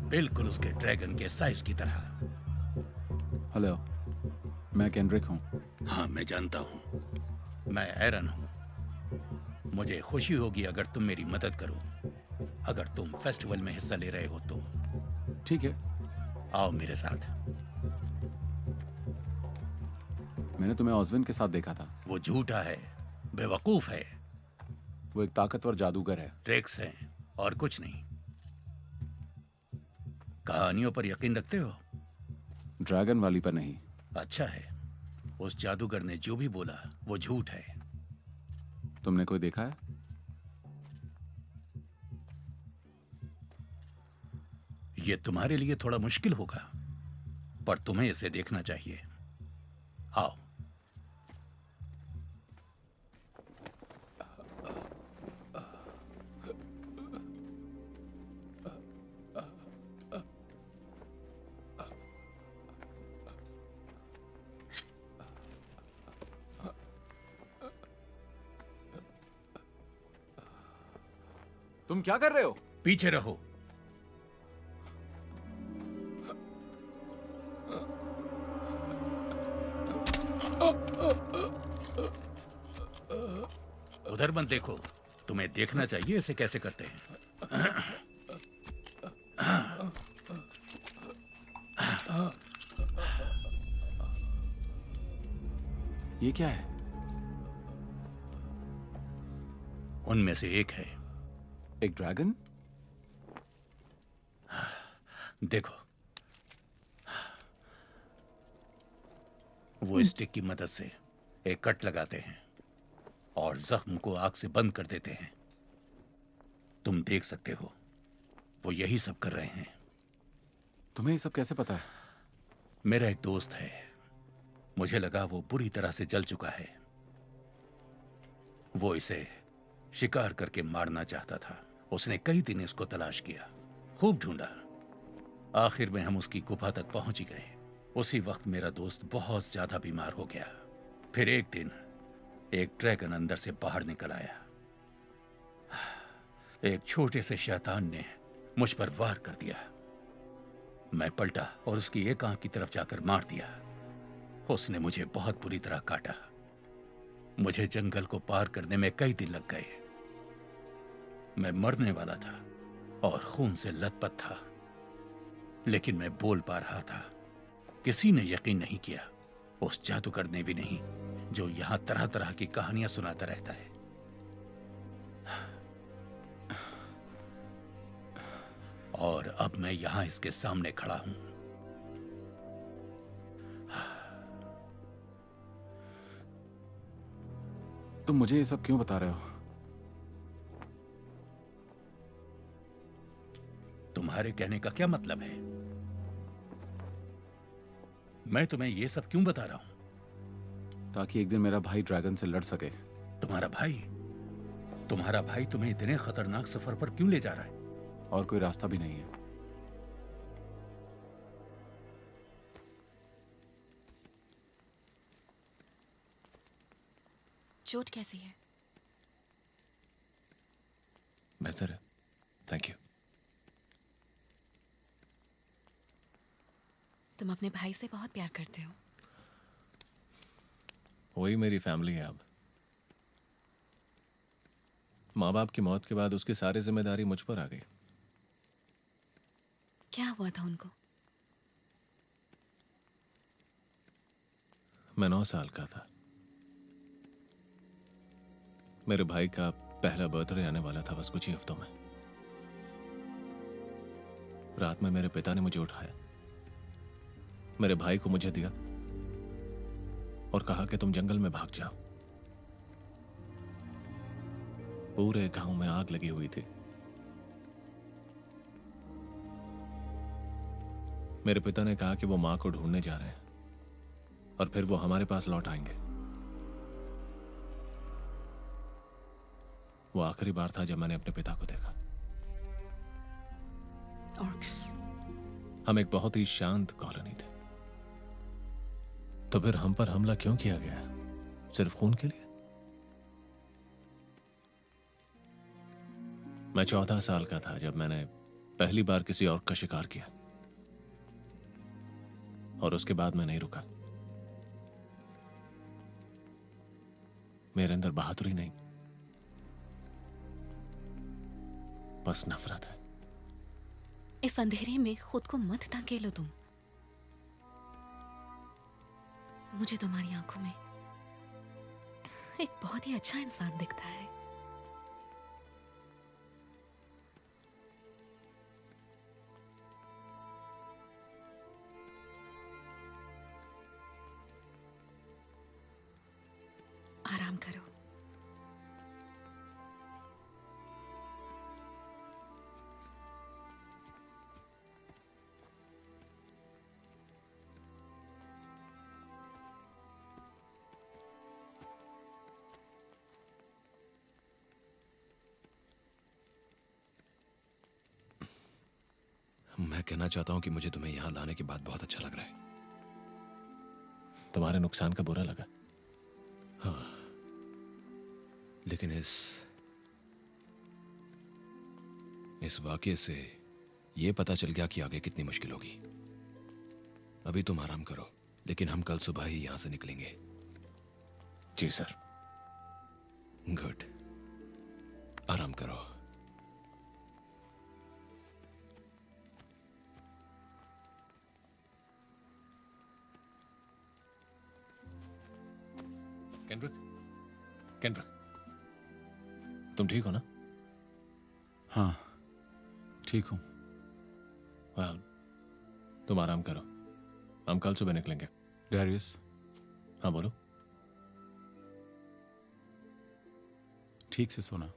बिल्कुल उसके ड्रैगन के साइज की तरह। हेलो, मैं केंड्रिक हूँ। हाँ, मैं जानता हूँ। मैं एरन हूँ। मुझे खुशी होगी अगर तुम मेरी मदद करो, अगर तुम फेस्टिवल में हिस्सा ले रहे हो तो। ठीक है, आओ मेरे साथ। मैंने तुम्हें ऑस्विन के साथ देखा था। वो झूठा है, बेवकूफ है। वो एक ताकतवर जादूगर है। ट्रिक्स हैं और कुछ नहीं। कहानियों पर यकीन रखते हो? ड्रैगन वाली पर नहीं। अच्छा है। उस जादूगर ने जो भी बोला वो झूठ है। तुमने कोई देखा है? ये तुम्हारे लिए थोड़ा मुश्किल होगा, पर तुम्हें इसे देखना चाहिए। आओ। तुम क्या कर रहे हो? पीछे रहो। उधर मत देखो, तुम्हें देखना चाहिए इसे कैसे करते हैं। ये क्या है? उनमें से एक है। एक ड्रैगन? देखो, वो स्टिक की मदद से एक कट लगाते हैं और जख्म को आग से बंद कर देते हैं। तुम देख सकते हो, वो यही सब कर रहे हैं। तुम्हें ये सब कैसे पता है? मेरा एक दोस्त है, मुझे लगा वो बुरी तरह से जल चुका है। वो इसे शिकार करके मारना चाहता था। उसने कई दिन इसको तलाश किया, खूब ढूंढा। आखिर में हम उसकी गुफा तक पहुंच ही गए। उसी वक्त मेरा दोस्त बहुत ज्यादा बीमार हो गया। फिर एक दिन एक ड्रैगन अंदर से बाहर निकल आया। एक छोटे से शैतान ने मुझ पर वार कर दिया। मैं पलटा और उसकी एक आंख की तरफ जाकर मार दिया। उसने मुझे बहुत बुरी तरह काटा। मुझे जंगल को पार करने में कई दिन लग गए। मैं मरने वाला था और खून से लथपथ था, लेकिन मैं बोल पा रहा था। किसी ने यकीन नहीं किया, उस जादूगर ने भी नहीं, जो यहां तरह तरह की कहानियां सुनाता रहता है। और अब मैं यहां इसके सामने खड़ा हूं। तुम मुझे ये सब क्यों बता रहे हो? तुम्हारे कहने का क्या मतलब है? मैं तुम्हें ये सब क्यों बता रहा हूं? ताकि एक दिन मेरा भाई ड्रैगन से लड़ सके। तुम्हारा भाई तुम्हें इतने खतरनाक सफर पर क्यों ले जा रहा है? और कोई रास्ता भी नहीं है। चोट कैसी है? बेहतर है, थैंक यू। तुम अपने भाई से बहुत प्यार करते हो। वही मेरी फैमिली है अब। माँ बाप की मौत के बाद उसकी सारी जिम्मेदारी मुझ पर आ गई। क्या हुआ था उनको? मैं 9 साल का था। मेरे भाई का पहला बर्थडे आने वाला था बस कुछ ही हफ्तों में। रात में मेरे पिता ने मुझे उठाया, मेरे भाई को मुझे दिया और कहा कि तुम जंगल में भाग जाओ। पूरे गांव में आग लगी हुई थी। मेरे पिता ने कहा कि वो मां को ढूंढने जा रहे हैं और फिर वो हमारे पास लौट आएंगे। वो आखिरी बार था जब मैंने अपने पिता को देखा। ऑर्क्स। हम एक बहुत ही शांत कॉलोनी थे। तो फिर हम पर हमला क्यों किया गया? सिर्फ खून के लिए? मैं 14 साल का था जब मैंने पहली बार किसी और का शिकार किया और उसके बाद मैं नहीं रुका। मेरे अंदर बहादुरी नहीं, बस नफरत है। इस अंधेरे में खुद को मत धकेलो तुम। मुझे तुम्हारी आंखों में एक बहुत ही अच्छा इंसान दिखता है। आराम करो। मैं कहना चाहता हूं कि मुझे तुम्हें यहां लाने के बाद बहुत अच्छा लग रहा है। तुम्हारे नुकसान का बुरा लगा? हाँ, लेकिन इस वाकये से यह पता चल गया कि आगे कितनी मुश्किल होगी। अभी तुम आराम करो, लेकिन हम कल सुबह ही यहां से निकलेंगे। जी सर। गुड, आराम करो। केंड्रिक, तुम ठीक हो ना? हाँ, ठीक हूं। वेल, तुम आराम करो, हम कल सुबह निकलेंगे। डैरियस। हाँ बोलो। ठीक से सोना।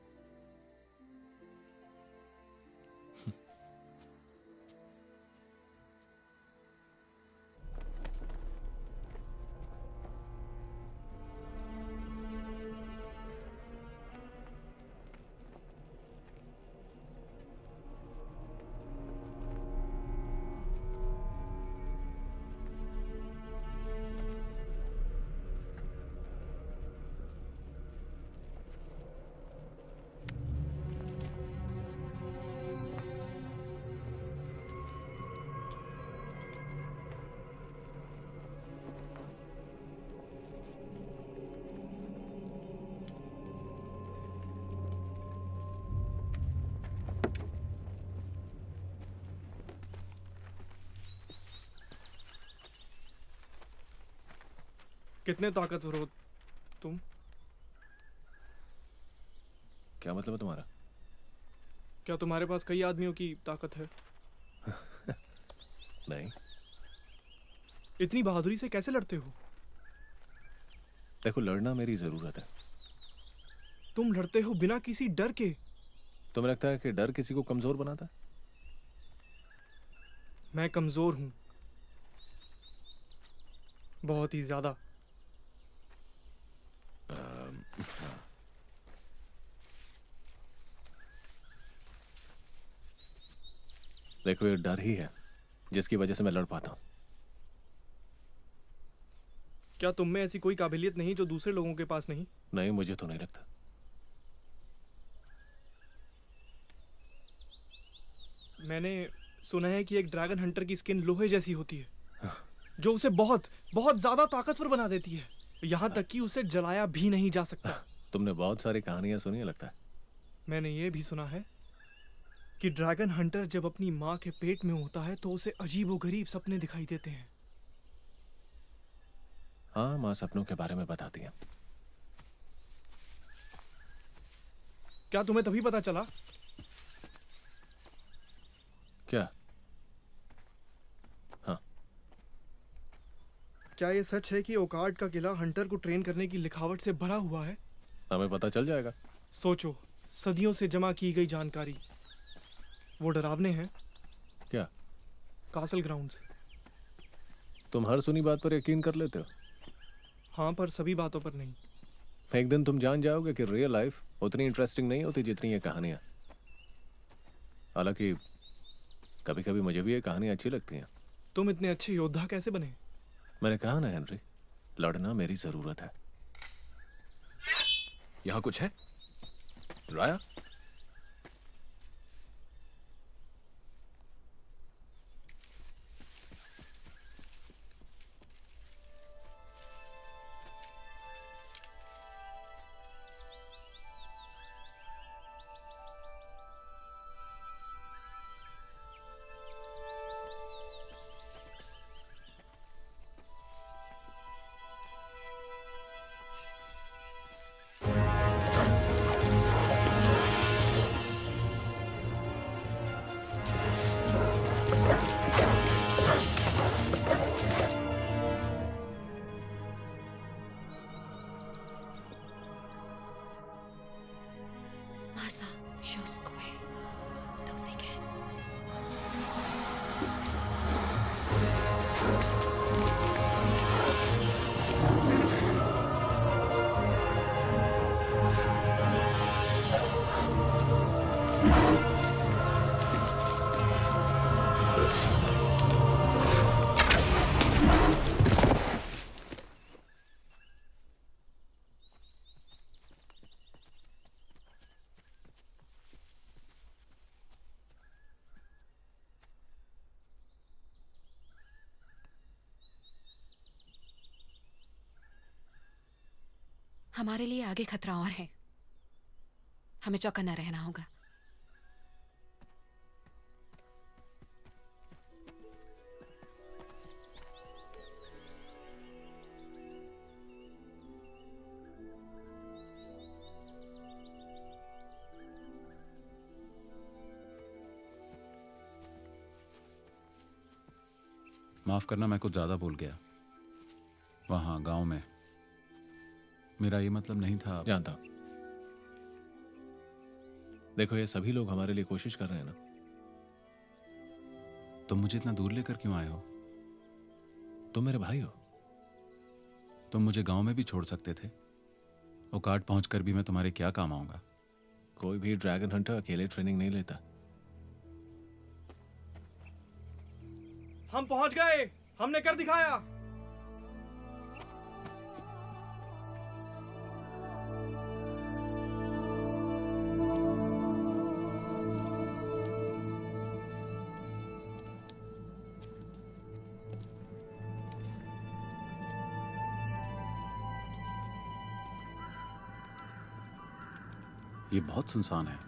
कितने ताकतवर हो तुम? क्या मतलब है तुम्हारा? क्या तुम्हारे पास कई आदमियों की ताकत है? नहीं। इतनी बहादुरी से कैसे लड़ते हो? देखो, लड़ना मेरी जरूरत है। तुम लड़ते हो बिना किसी डर के। तुम्हें लगता है कि डर किसी को कमजोर बनाता है? मैं कमजोर हूं। बहुत ही ज्यादा। देखो ये डर ही है जिसकी वजह से मैं लड़ पाता हूँ। क्या तुम में ऐसी कोई काबिलियत नहीं जो दूसरे लोगों के पास नहीं? नहीं, मुझे तो नहीं लगता। मैंने सुना है कि एक ड्रैगन हंटर की स्किन लोहे जैसी होती है जो उसे बहुत बहुत ज्यादा ताकतवर बना देती है, यहाँ तक कि उसे जलाया भी नहीं जा सकता। तुमने बहुत सारी कहानियां सुनी है लगता है। मैंने ये भी सुना है कि ड्रैगन हंटर जब अपनी माँ के पेट में होता है तो उसे अजीबोगरीब सपने दिखाई देते हैं। हाँ, माँ सपनों के बारे में बताती है। क्या तुम्हें तभी पता चला? क्या? हाँ। क्या ये सच है कि ओकार्ड का किला हंटर को ट्रेन करने की लिखावट से भरा हुआ है? हमें पता चल जाएगा। सोचो, सदियों से जमा की गई जानकारी। वो डरावने हैं। क्या? Castle grounds. तुम हर सुनी बात पर यकीन कर लेते हो? हाँ, पर सभी बातों पर नहीं। एक दिन तुम जान जाओगे कि रियल लाइफ उतनी इंटरेस्टिंग नहीं होती जितनी ये कहानियां। हालांकि कभी कभी मुझे भी ये कहानियां अच्छी लगती हैं। तुम इतने अच्छे योद्धा कैसे बने? मैंने कहा ना हेनरी, लड़ना मेरी जरूरत है। यहाँ कुछ है राया? Masa Shoskwe Dosike. हमारे लिए आगे खतरा और है। हमें चौकन्ना रहना होगा। माफ करना, मैं कुछ ज्यादा बोल गया। वहां गांव में मेरा ये मतलब नहीं था। जानता हूं। देखो, ये सभी लोग हमारे लिए कोशिश कर रहे हैं ना। तुम मुझे इतना दूर लेकर क्यों आए हो? तुम मेरे भाई हो। तुम मुझे गांव में भी छोड़ सकते थे। ओकार्ड पहुंचकर भी मैं तुम्हारे क्या काम आऊंगा? कोई भी ड्रैगन हंटर अकेले ट्रेनिंग नहीं लेता। हम पहुंच गए। हमने कर दिखाया। ये बहुत सुनसान है।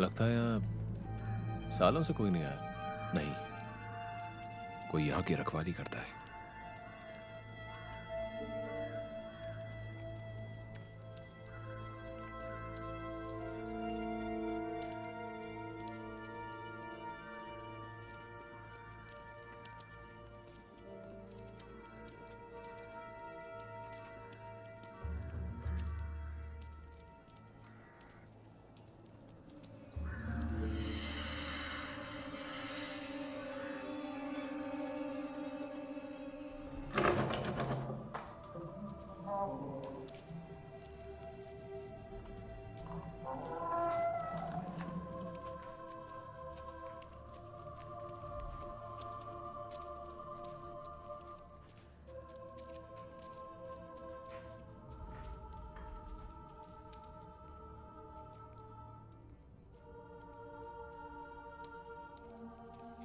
लगता है यहाँ सालों से कोई नहीं आया। नहीं, कोई यहाँ की रखवाली करता है।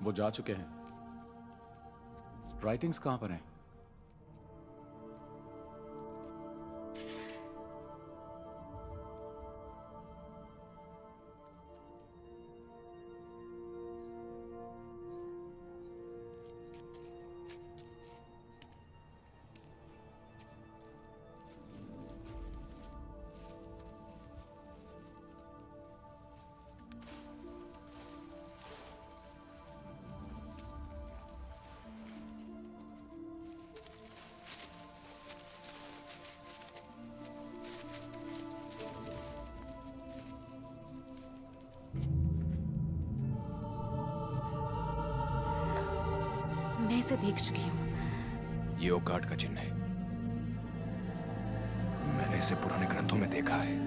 वो जा चुके हैं। राइटिंग्स कहां पर हैं? मैं इसे देख चुकी हूँ। ये ओकाट का चिन्ह है। मैंने इसे पुराने ग्रंथों में देखा है।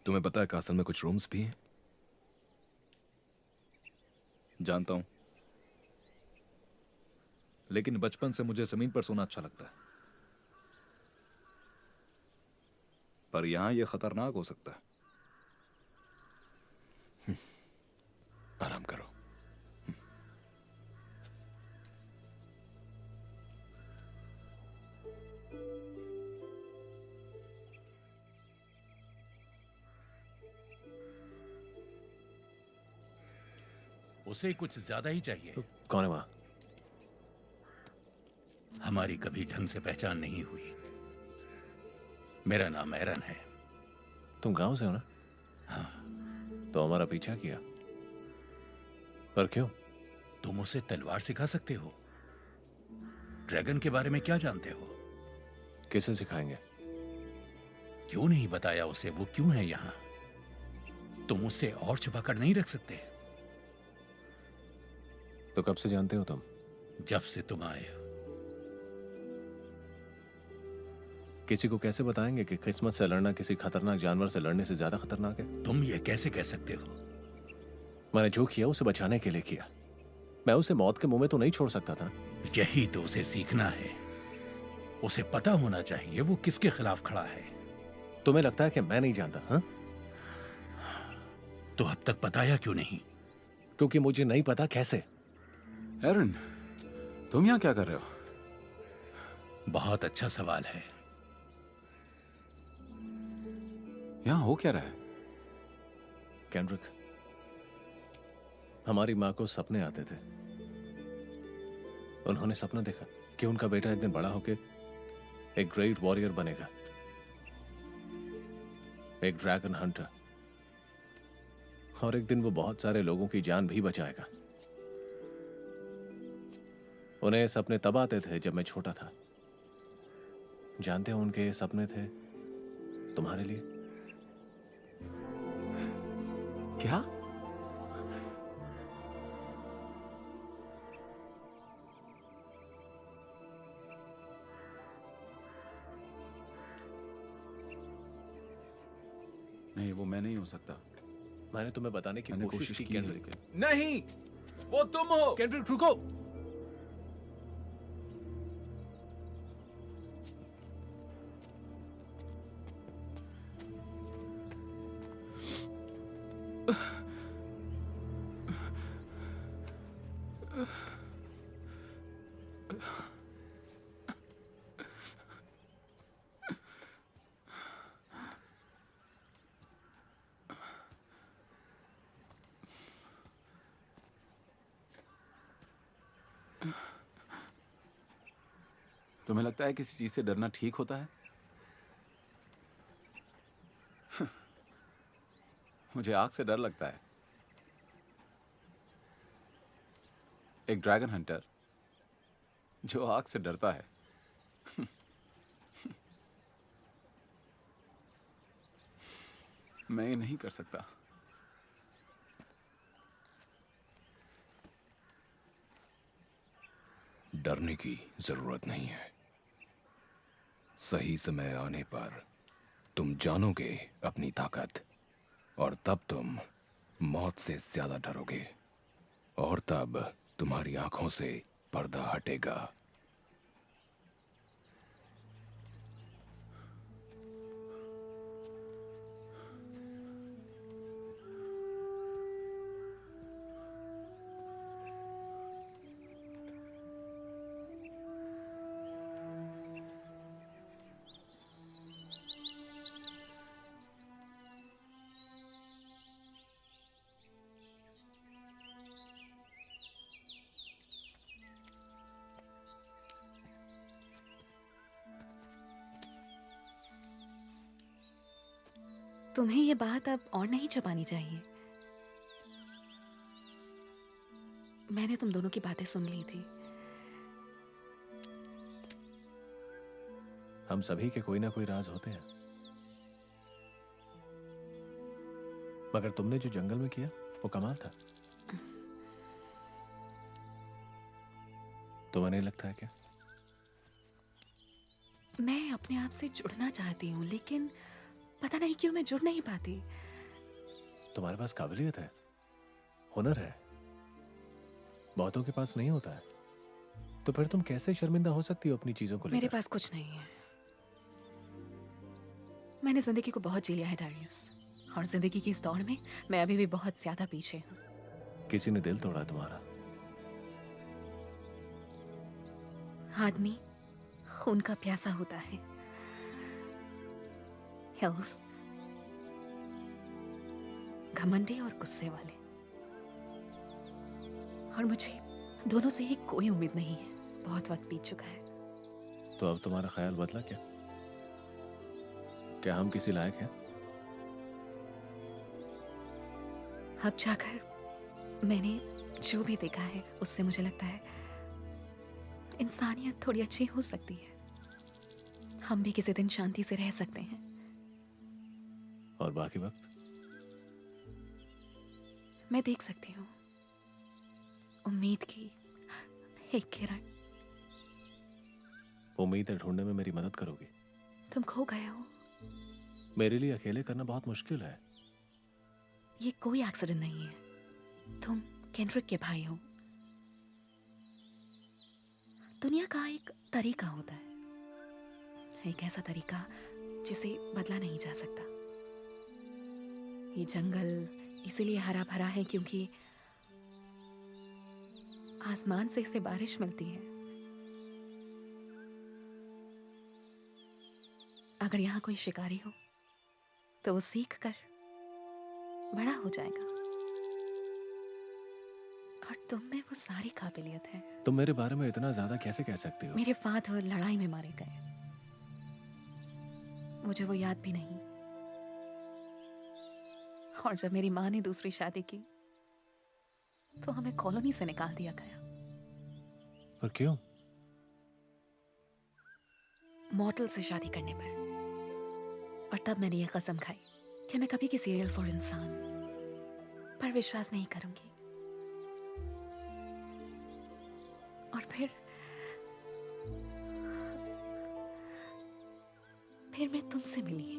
तुम्हें पता है कासल में कुछ रूम्स भी हैं? जानता हूं, लेकिन बचपन से मुझे जमीन पर सोना अच्छा लगता है। पर यहां यह खतरनाक हो सकता है। आराम करो। उसे कुछ ज्यादा ही चाहिए। कौन है वहां? हमारी कभी ढंग से पहचान नहीं हुई। मेरा नाम एरन है। तुम गांव से हो ना? हाँ। तो हमारा पीछा किया, पर क्यों? तुम उसे तलवार सिखा सकते हो? ड्रैगन के बारे में क्या जानते हो? किसे सिखाएंगे? क्यों नहीं बताया उसे वो क्यों है यहाँ? तुम उससे और छुपाकर नहीं रख सकते? तो कब से जानते हो तुम? जब से तुम आए हो। किसी को कैसे बताएंगे कि किस्मत से लड़ना किसी खतरनाक जानवर से लड़ने से ज्यादा खतरनाक है? तुम ये कैसे कह सकते हो? मैंने जो किया उसे बचाने के लिए किया। मैं उसे मौत के मुंह में तो नहीं छोड़ सकता था। यही तो उसे सीखना है। उसे पता होना चाहिए वो किसके खिलाफ खड़ा है। तुम्हें लगता है कि मैं नहीं जानता? हाँ? तो अब तक बताया क्यों नहीं? क्योंकि मुझे नहीं पता कैसे। एरन, तुम यहाँ क्या कर रहे हो? बहुत अच्छा सवाल है। यहाँ हो क्या रहा है? केंड्रिक, हमारी माँ को सपने आते थे। उन्होंने सपना देखा कि उनका बेटा एक दिन बड़ा होकर एक ग्रेट वॉरियर बनेगा, एक ड्रैगन हंटर, और एक दिन वो बहुत सारे लोगों की जान भी बचाएगा। उन्हें सपने तब आते थे जब मैं छोटा था। जानते हो उनके ये सपने थे तुम्हारे लिए। क्या? नहीं, वो मैं नहीं हो सकता। मैंने तुम्हें बताने की मैंने कोशिश की है, केंड्रिक। लेकिन नहीं, वो तुम हो। केंड्रिक रुको। तुम्हें लगता है किसी चीज से डरना ठीक होता है? मुझे आग से डर लगता है। एक ड्रैगन हंटर जो आग से डरता है। मैं ये नहीं कर सकता। डरने की जरूरत नहीं है। सही समय आने पर तुम जानोगे अपनी ताकत, और तब तुम मौत से ज्यादा डरोगे, और तब तुम्हारी आंखों से पर्दा हटेगा। तुम्हें ये बात अब और नहीं छुपानी चाहिए। मैंने तुम दोनों की बातें सुन ली थी। हम सभी के कोई ना कोई राज होते हैं, मगर तुमने जो जंगल में किया वो कमाल था। तुम्हें नहीं लगता है क्या? मैं अपने आप से जुड़ना चाहती हूँ, लेकिन पता नहीं क्यों मैं जुड़ नहीं पाती। तुम्हारे पास काबिलियत है, हुनर है, बहुतों के पास नहीं होता है। तो फिर तुम कैसे शर्मिंदा हो सकती हो अपनी चीजों को लेकर? मेरे पास कुछ नहीं है। मैंने जिंदगी को बहुत जी लिया है डारियस, और जिंदगी की इस दौड़ में मैं अभी भी बहुत ज्यादा पीछे हूँ। किसी ने दिल तोड़ा तुम्हारा। आदमी खून का प्यासा होता है, हिल्स घमंडी और गुस्से वाले, और मुझे दोनों से ही कोई उम्मीद नहीं है। बहुत वक्त बीत चुका है। तो अब तुम्हारा ख्याल बदला क्या? क्या हम किसी लायक हैं? अब जाकर मैंने जो भी देखा है उससे मुझे लगता है इंसानियत थोड़ी अच्छी हो सकती है। हम भी किसी दिन शांति से रह सकते हैं। और बाकी वक्त मैं देख सकती हूँ उम्मीद की एक किरण। उम्मीदें ढूंढने में मेरी मदद करोगी? तुम खो गए हो। मेरे लिए अकेले करना बहुत मुश्किल है। ये कोई एक्सीडेंट नहीं है। तुम केंड्रिक के भाई हो। दुनिया का एक तरीका होता है, एक ऐसा तरीका जिसे बदला नहीं जा सकता। ये जंगल इसीलिए हरा भरा है क्योंकि आसमान से इसे बारिश मिलती है। अगर यहाँ कोई शिकारी हो तो वो सीख कर बड़ा हो जाएगा, और तुम में वो सारी काबिलियत है। तुम मेरे बारे में इतना ज्यादा कैसे कह सकती हो? मेरे फादर लड़ाई में मारे गए, मुझे वो याद भी नहीं। और जब मेरी माँ ने दूसरी शादी की तो हमें कॉलोनी से निकाल दिया गया। और क्यों? मॉडल से शादी करने पर। और तब मैंने ये कसम खाई कि मैं कभी किसी एल फॉर इंसान पर विश्वास नहीं करूंगी। और फिर मैं तुमसे मिली।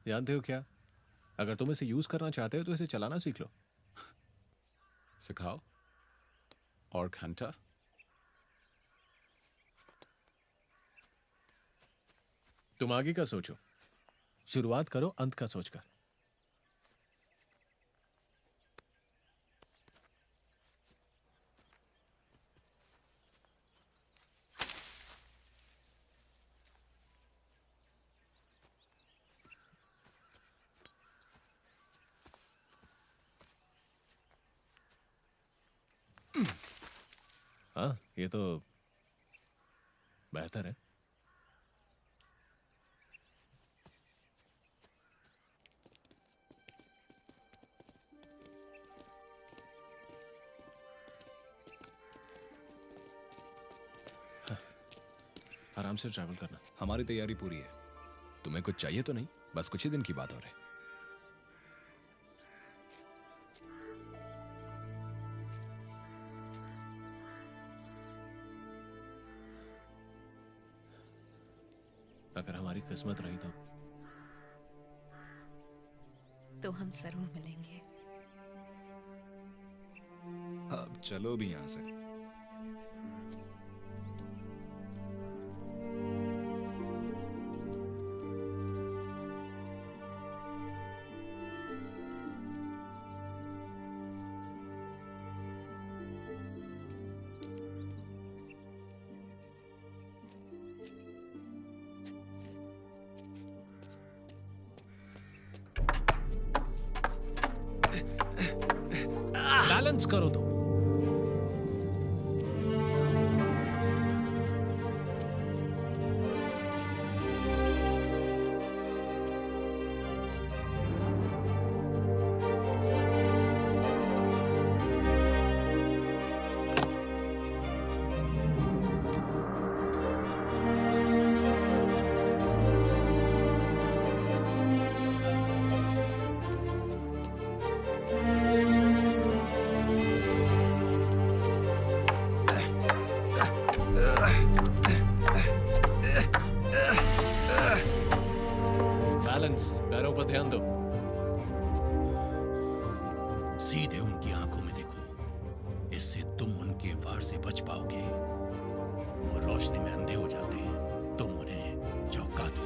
जानते हो क्या, अगर तुम इसे यूज करना चाहते हो तो इसे चलाना सीख लो। सिखाओ। और घंटा? तुम आगे का सोचो, शुरुआत करो अंत का सोचकर। हाँ, ये तो बेहतर है। आराम से ट्रैवल करना। हमारी तैयारी पूरी है। तुम्हें कुछ चाहिए तो नहीं? बस कुछ ही दिन की बात हो रही। अगर हमारी किस्मत रही तो हम जरूर मिलेंगे। अब चलो भी यहां से। बैलेंस करो तुम। बैलेंस, पैरों पर ध्यान दो। सीधे उनकी आंखों में देखो, इससे तुम उनके वार से बच पाओगे। वो रोशनी में अंधे हो जाते हैं, तुम उन्हें चौंका दो।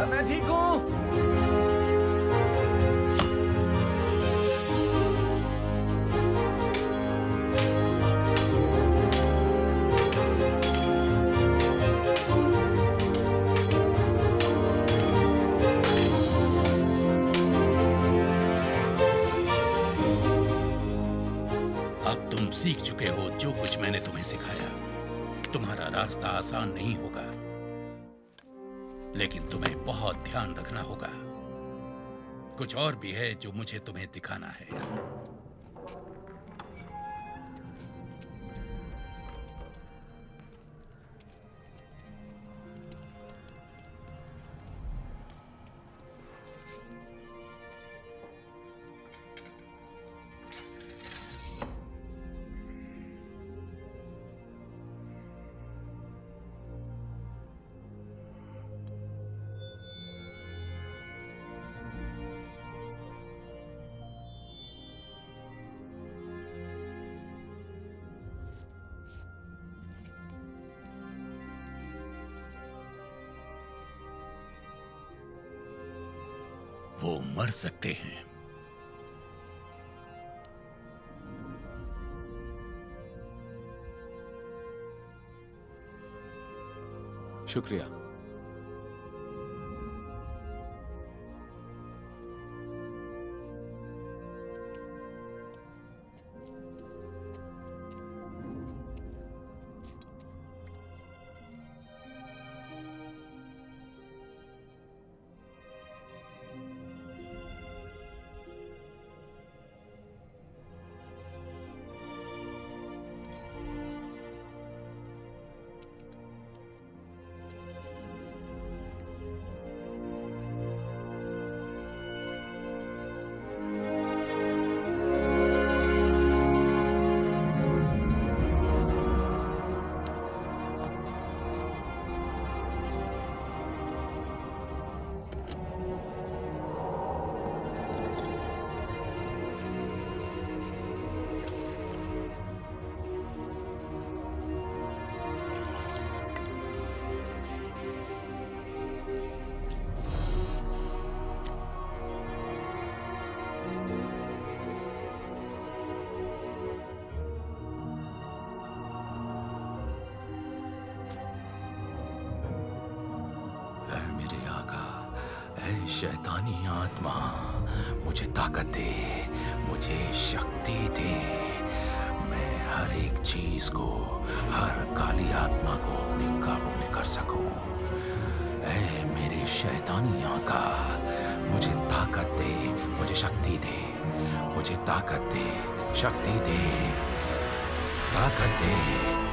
मैं ठीक हूँ। अब तुम सीख चुके हो जो कुछ मैंने तुम्हें सिखाया। तुम्हारा रास्ता आसान नहीं होगा, लेकिन तुम्हें बहुत ध्यान रखना होगा। कुछ और भी है जो मुझे तुम्हें दिखाना है। वो मर सकते हैं। शुक्रिया। ऐ शैतानी आत्मा, मुझे ताकत दे, मुझे शक्ति दे। मैं हर एक चीज को, हर काली आत्मा को अपने काबू में कर सकूं। ऐ मेरे शैतानी आका, मुझे ताकत दे, मुझे शक्ति दे, मुझे ताकत दे, शक्ति दे, ताकत दे।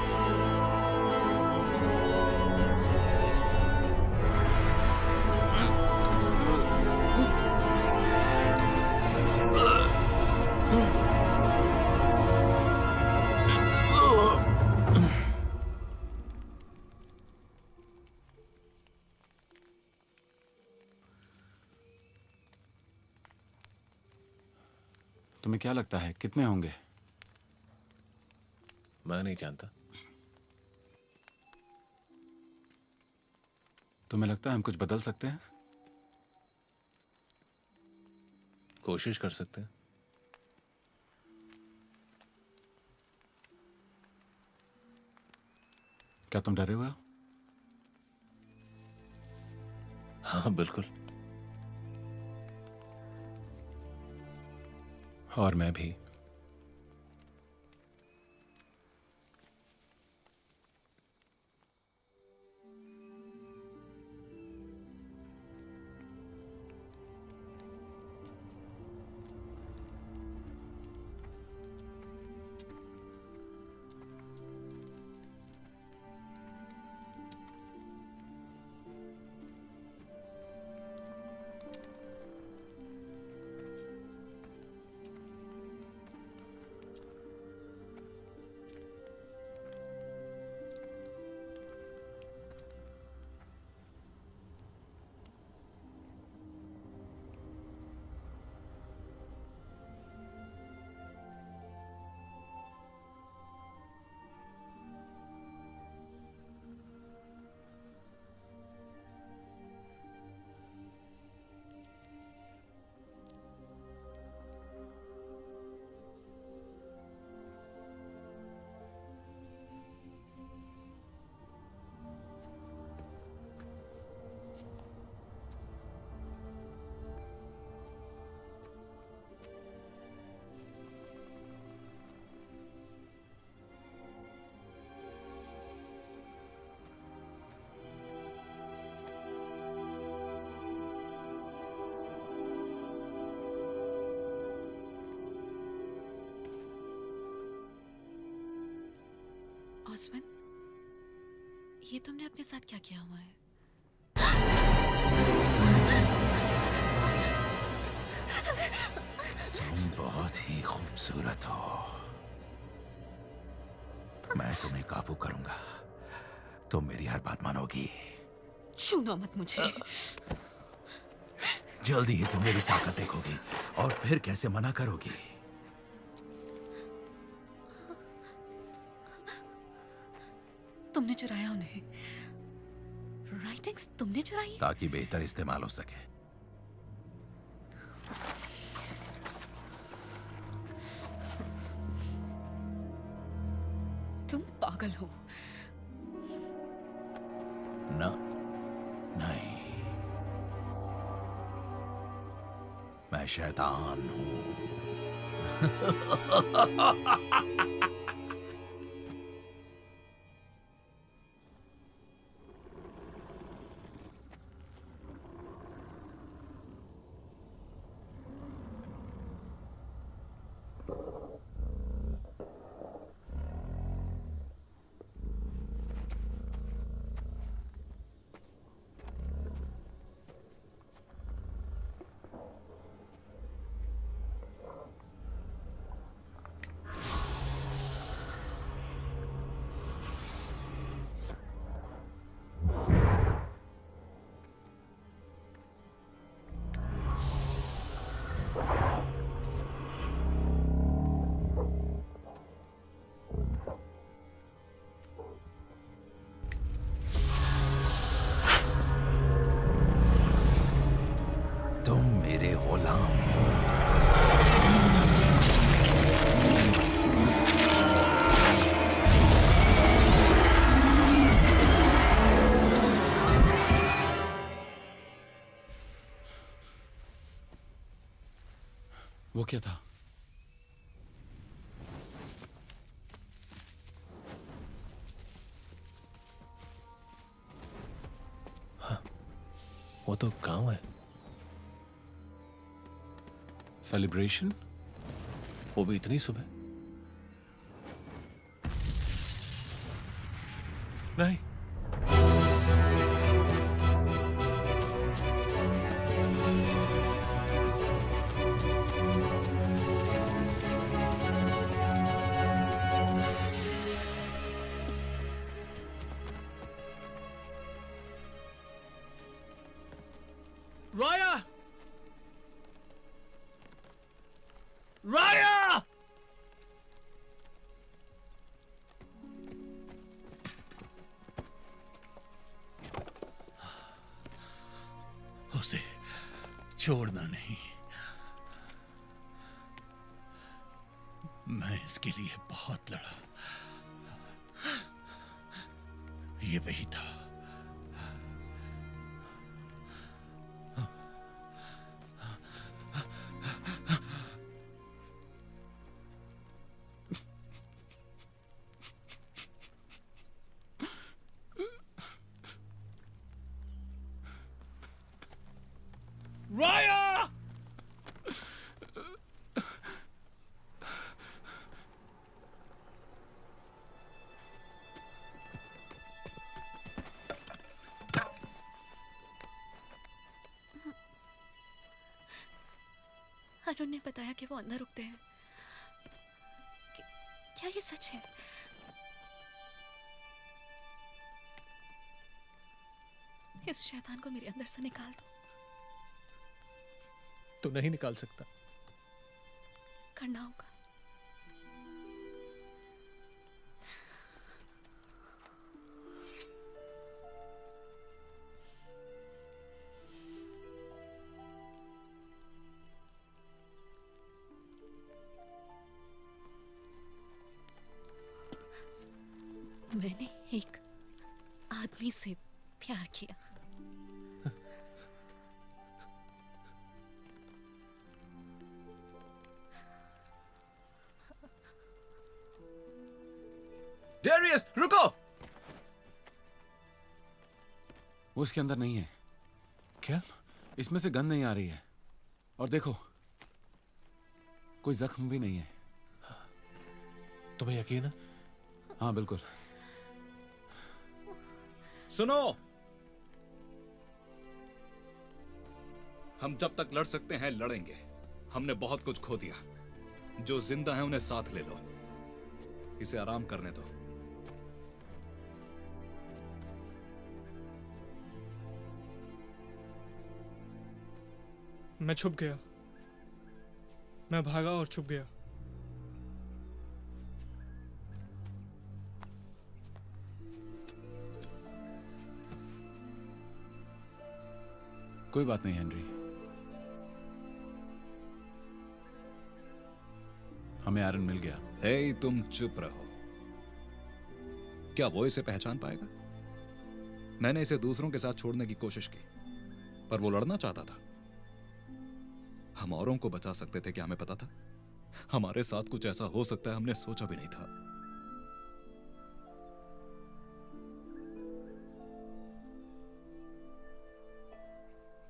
तुम्हें क्या लगता है कितने होंगे? मैं नहीं जानता। तुम्हें लगता है हम कुछ बदल सकते हैं? कोशिश कर सकते हैं। क्या तुम डरे हुए हो? हाँ बिल्कुल। और मैं भी। ऑस्वन, ये तुमने अपने साथ क्या किया हुआ है? तुम बहुत ही खूबसूरत हो। मैं तुम्हें काबू करूंगा। तुम मेरी हर बात मानोगी। छूना मत मुझे। जल्दी ही तुम मेरी ताकत देखोगी और फिर कैसे मना करोगी। तुमने चुराया उन्हें। राइटिंग्स तुमने चुराई? ताकि बेहतर इस्तेमाल हो सके। तुम पागल हो। न, नहीं, मैं शैतान हूं। वो क्या था? वो तो गांव है। सेलिब्रेशन? वो भी इतनी सुबह? नहीं। राया! राया! उसे छोड़ना नहीं। मैं इसके लिए बहुत लड़ा। ये वही था। राया! अरुण ने बताया कि वो अंदर रुकते हैं। क्या ये सच है? इस शैतान को मेरे अंदर से निकाल दो। तू नहीं निकाल सकता। करना होगा। मैंने एक आदमी से प्यार किया। डेरियस, रुको! वो इसके अंदर नहीं है। क्या? इसमें से गंध नहीं आ रही है। और देखो, कोई जख्म भी नहीं है। तुम्हें यकीन है? हाँ बिल्कुल। सुनो, हम जब तक लड़ सकते हैं लड़ेंगे। हमने बहुत कुछ खो दिया। जो जिंदा है उन्हें साथ ले लो। इसे आराम करने दो। मैं छुप गया। मैं भागा और छुप गया। कोई बात नहीं हेनरी, हमें एरन मिल गया। हे, तुम चुप रहो। क्या वो इसे पहचान पाएगा? मैंने इसे दूसरों के साथ छोड़ने की कोशिश की, पर वो लड़ना चाहता था। हम औरों को बचा सकते थे क्या हमें पता था? हमारे साथ कुछ ऐसा हो सकता है हमने सोचा भी नहीं था।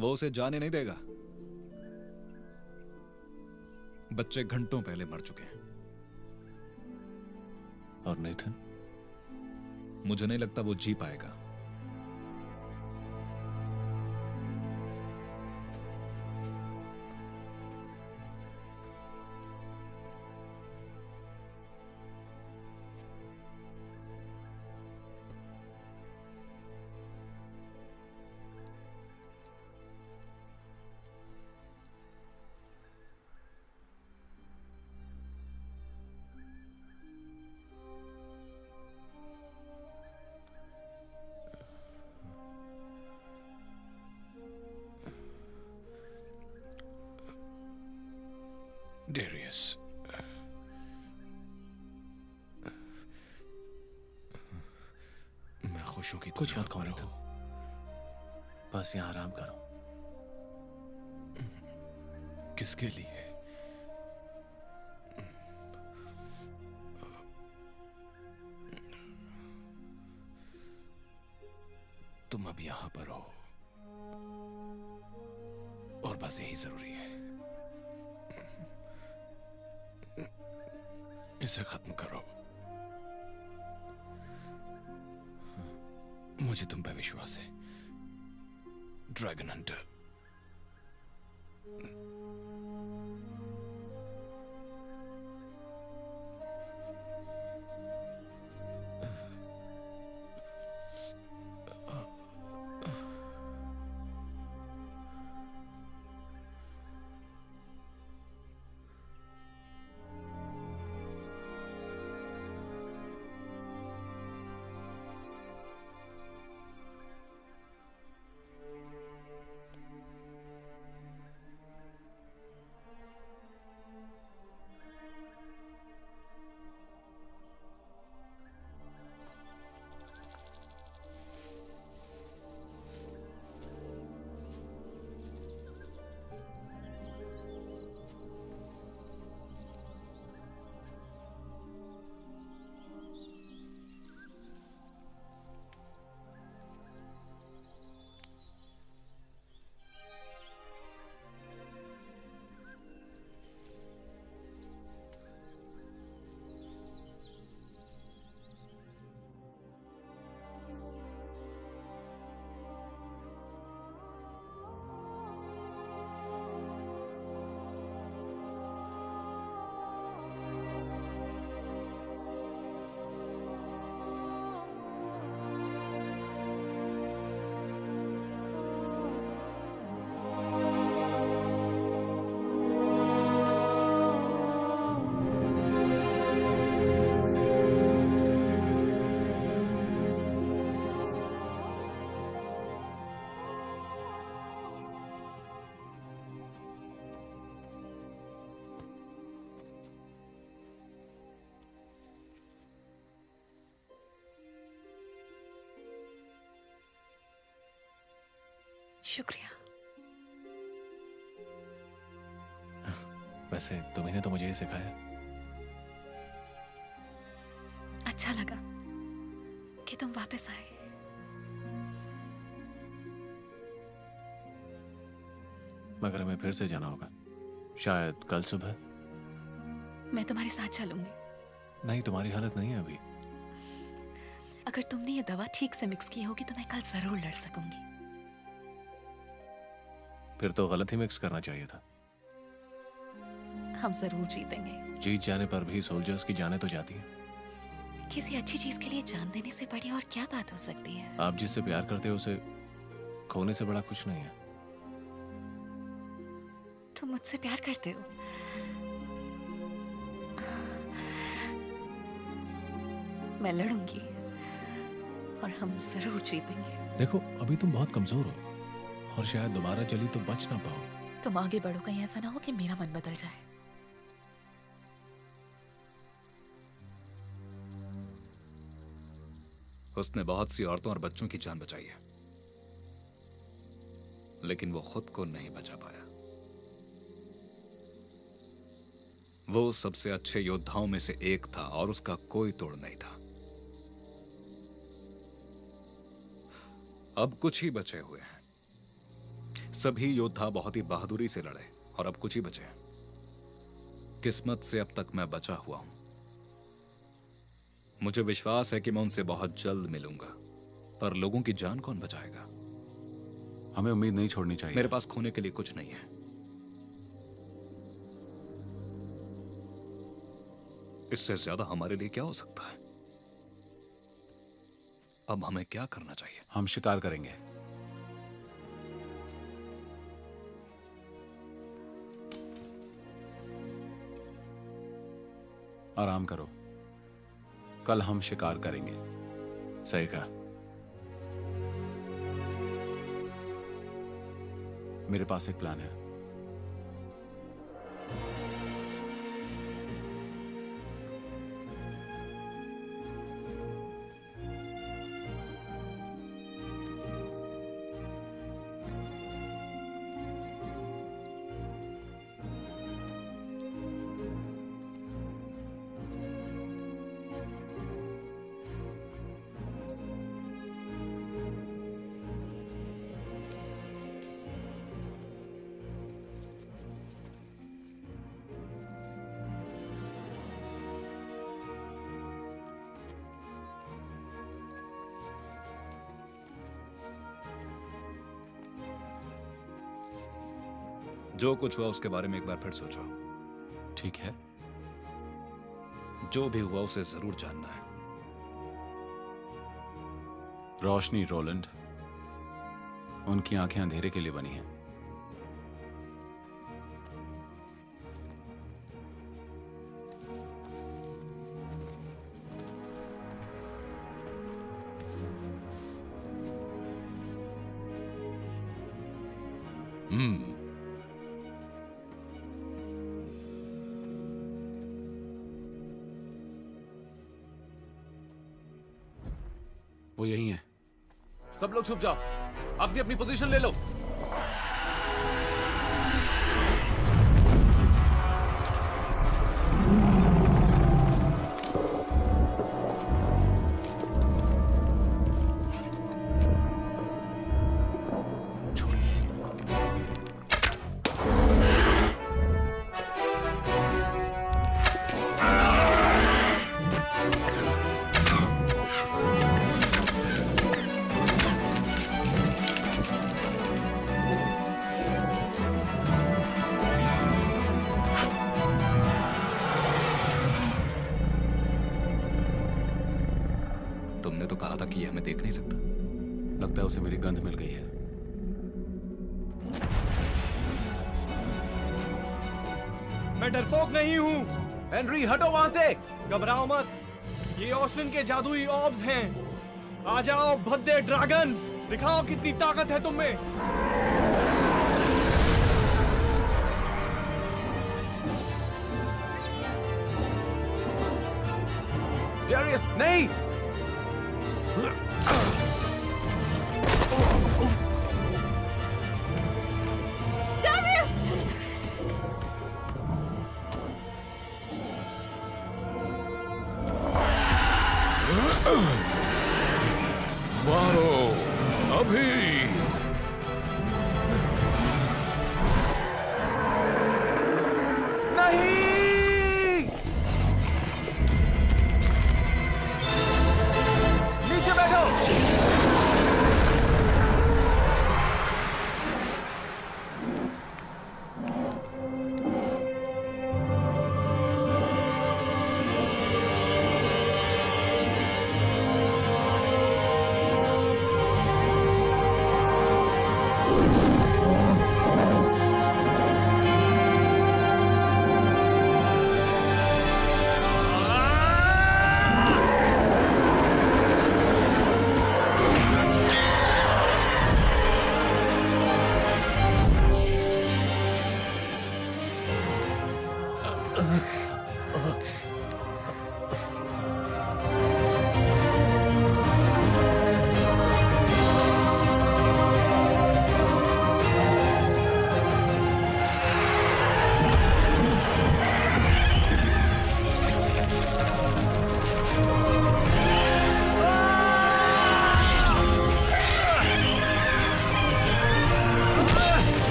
वो उसे जाने नहीं देगा। बच्चे घंटों पहले मर चुके हैं। और नेथन? मुझे नहीं लगता वो जी पाएगा। डेरियस, मैं खुश हूं कि कुछ मत कहो नेथन, बस यहाँ आराम करो। किसके लिए? अब यहां पर हो और बस यही जरूरी है। इसे खत्म करो। मुझे तुम पे विश्वास है, ड्रैगन हंटर। शुक्रिया। वैसे तुम्ही ने तो मुझे ये सिखाया। अच्छा लगा कि तुम वापस आए। मगर हमें फिर से जाना होगा, शायद कल सुबह। मैं तुम्हारे साथ चलूंगी। नहीं, तुम्हारी हालत नहीं है अभी। अगर तुमने ये दवा ठीक से मिक्स की होगी तो मैं कल जरूर लड़ सकूंगी। फिर तो गलत ही मिक्स करना चाहिए था। हम जरूर जीतेंगे। जीत जाने पर भी सोल्जर्स की जानें तो जाती हैं। किसी अच्छी चीज के लिए जान देने से बड़ी और क्या बात हो सकती है। आप जिससे प्यार करते हो उसे खोने से बड़ा कुछ नहीं है। तुम मुझसे प्यार करते हो? मैं लड़ूंगी और हम जरूर जीतेंगे। देखो, अभी तुम बहुत कमजोर हो और शायद दोबारा चली तो बच ना पाओ। तुम आगे बढ़ो, कहीं ऐसा ना हो कि मेरा मन बदल जाए। उसने बहुत सी औरतों और बच्चों की जान बचाई है, लेकिन वो खुद को नहीं बचा पाया। वो सबसे अच्छे योद्धाओं में से एक था और उसका कोई तोड़ नहीं था। अब कुछ ही बचे हुए हैं। सभी योद्धा बहुत ही बहादुरी से लड़े और अब कुछ ही बचे हैं। किस्मत से अब तक मैं बचा हुआ हूं। मुझे विश्वास है कि मैं उनसे बहुत जल्द मिलूंगा, पर लोगों की जान कौन बचाएगा? हमें उम्मीद नहीं छोड़नी चाहिए। मेरे पास खोने के लिए कुछ नहीं है। इससे ज्यादा हमारे लिए क्या हो सकता है? अब हमें क्या करना चाहिए? हम शिकार करेंगे। आराम करो, कल हम शिकार करेंगे। सही कहा। मेरे पास एक प्लान है। जो कुछ हुआ उसके बारे में एक बार फिर सोचो। ठीक है। जो भी हुआ उसे जरूर जानना है। रोशनी रोलैंड, उनकी आंखें अंधेरे के लिए बनी हैं। वो यही है। सब लोग छुप जाओ, अपनी अपनी पोजीशन ले लो। तुमने तो कहा था कि ये हमें देख नहीं सकता। लगता है उसे मेरी गंध मिल गई है। मैं डरपोक नहीं हूँ। हेनरी हटो वहां से। घबराओ मत, ये ऑस्विन के जादुई ऑब्स हैं। आ जाओ भद्दे ड्रैगन, दिखाओ कितनी ताकत है तुम में। डेरियस नहीं। मारो अभी। नहीं, नीचे बैठो।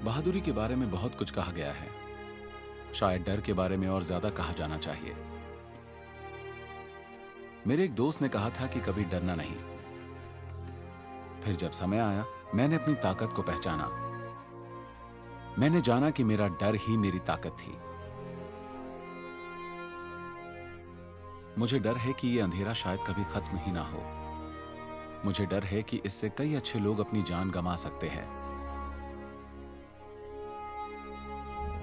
बहादुरी के बारे में बहुत कुछ कहा गया है। शायद डर के बारे में और ज्यादा कहा जाना चाहिए। मेरे एक दोस्त ने कहा था कि कभी डरना नहीं। फिर जब समय आया, मैंने अपनी ताकत को पहचाना। मैंने जाना कि मेरा डर ही मेरी ताकत थी। मुझे डर है कि यह अंधेरा शायद कभी खत्म ही ना हो। मुझे डर है कि इससे कई अच्छे लोग अपनी जान गंवा सकते हैं।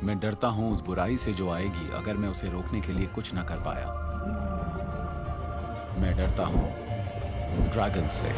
मैं डरता हूं उस बुराई से जो आएगी अगर मैं उसे रोकने के लिए कुछ न कर पाया। मैं डरता हूं ड्रैगन से।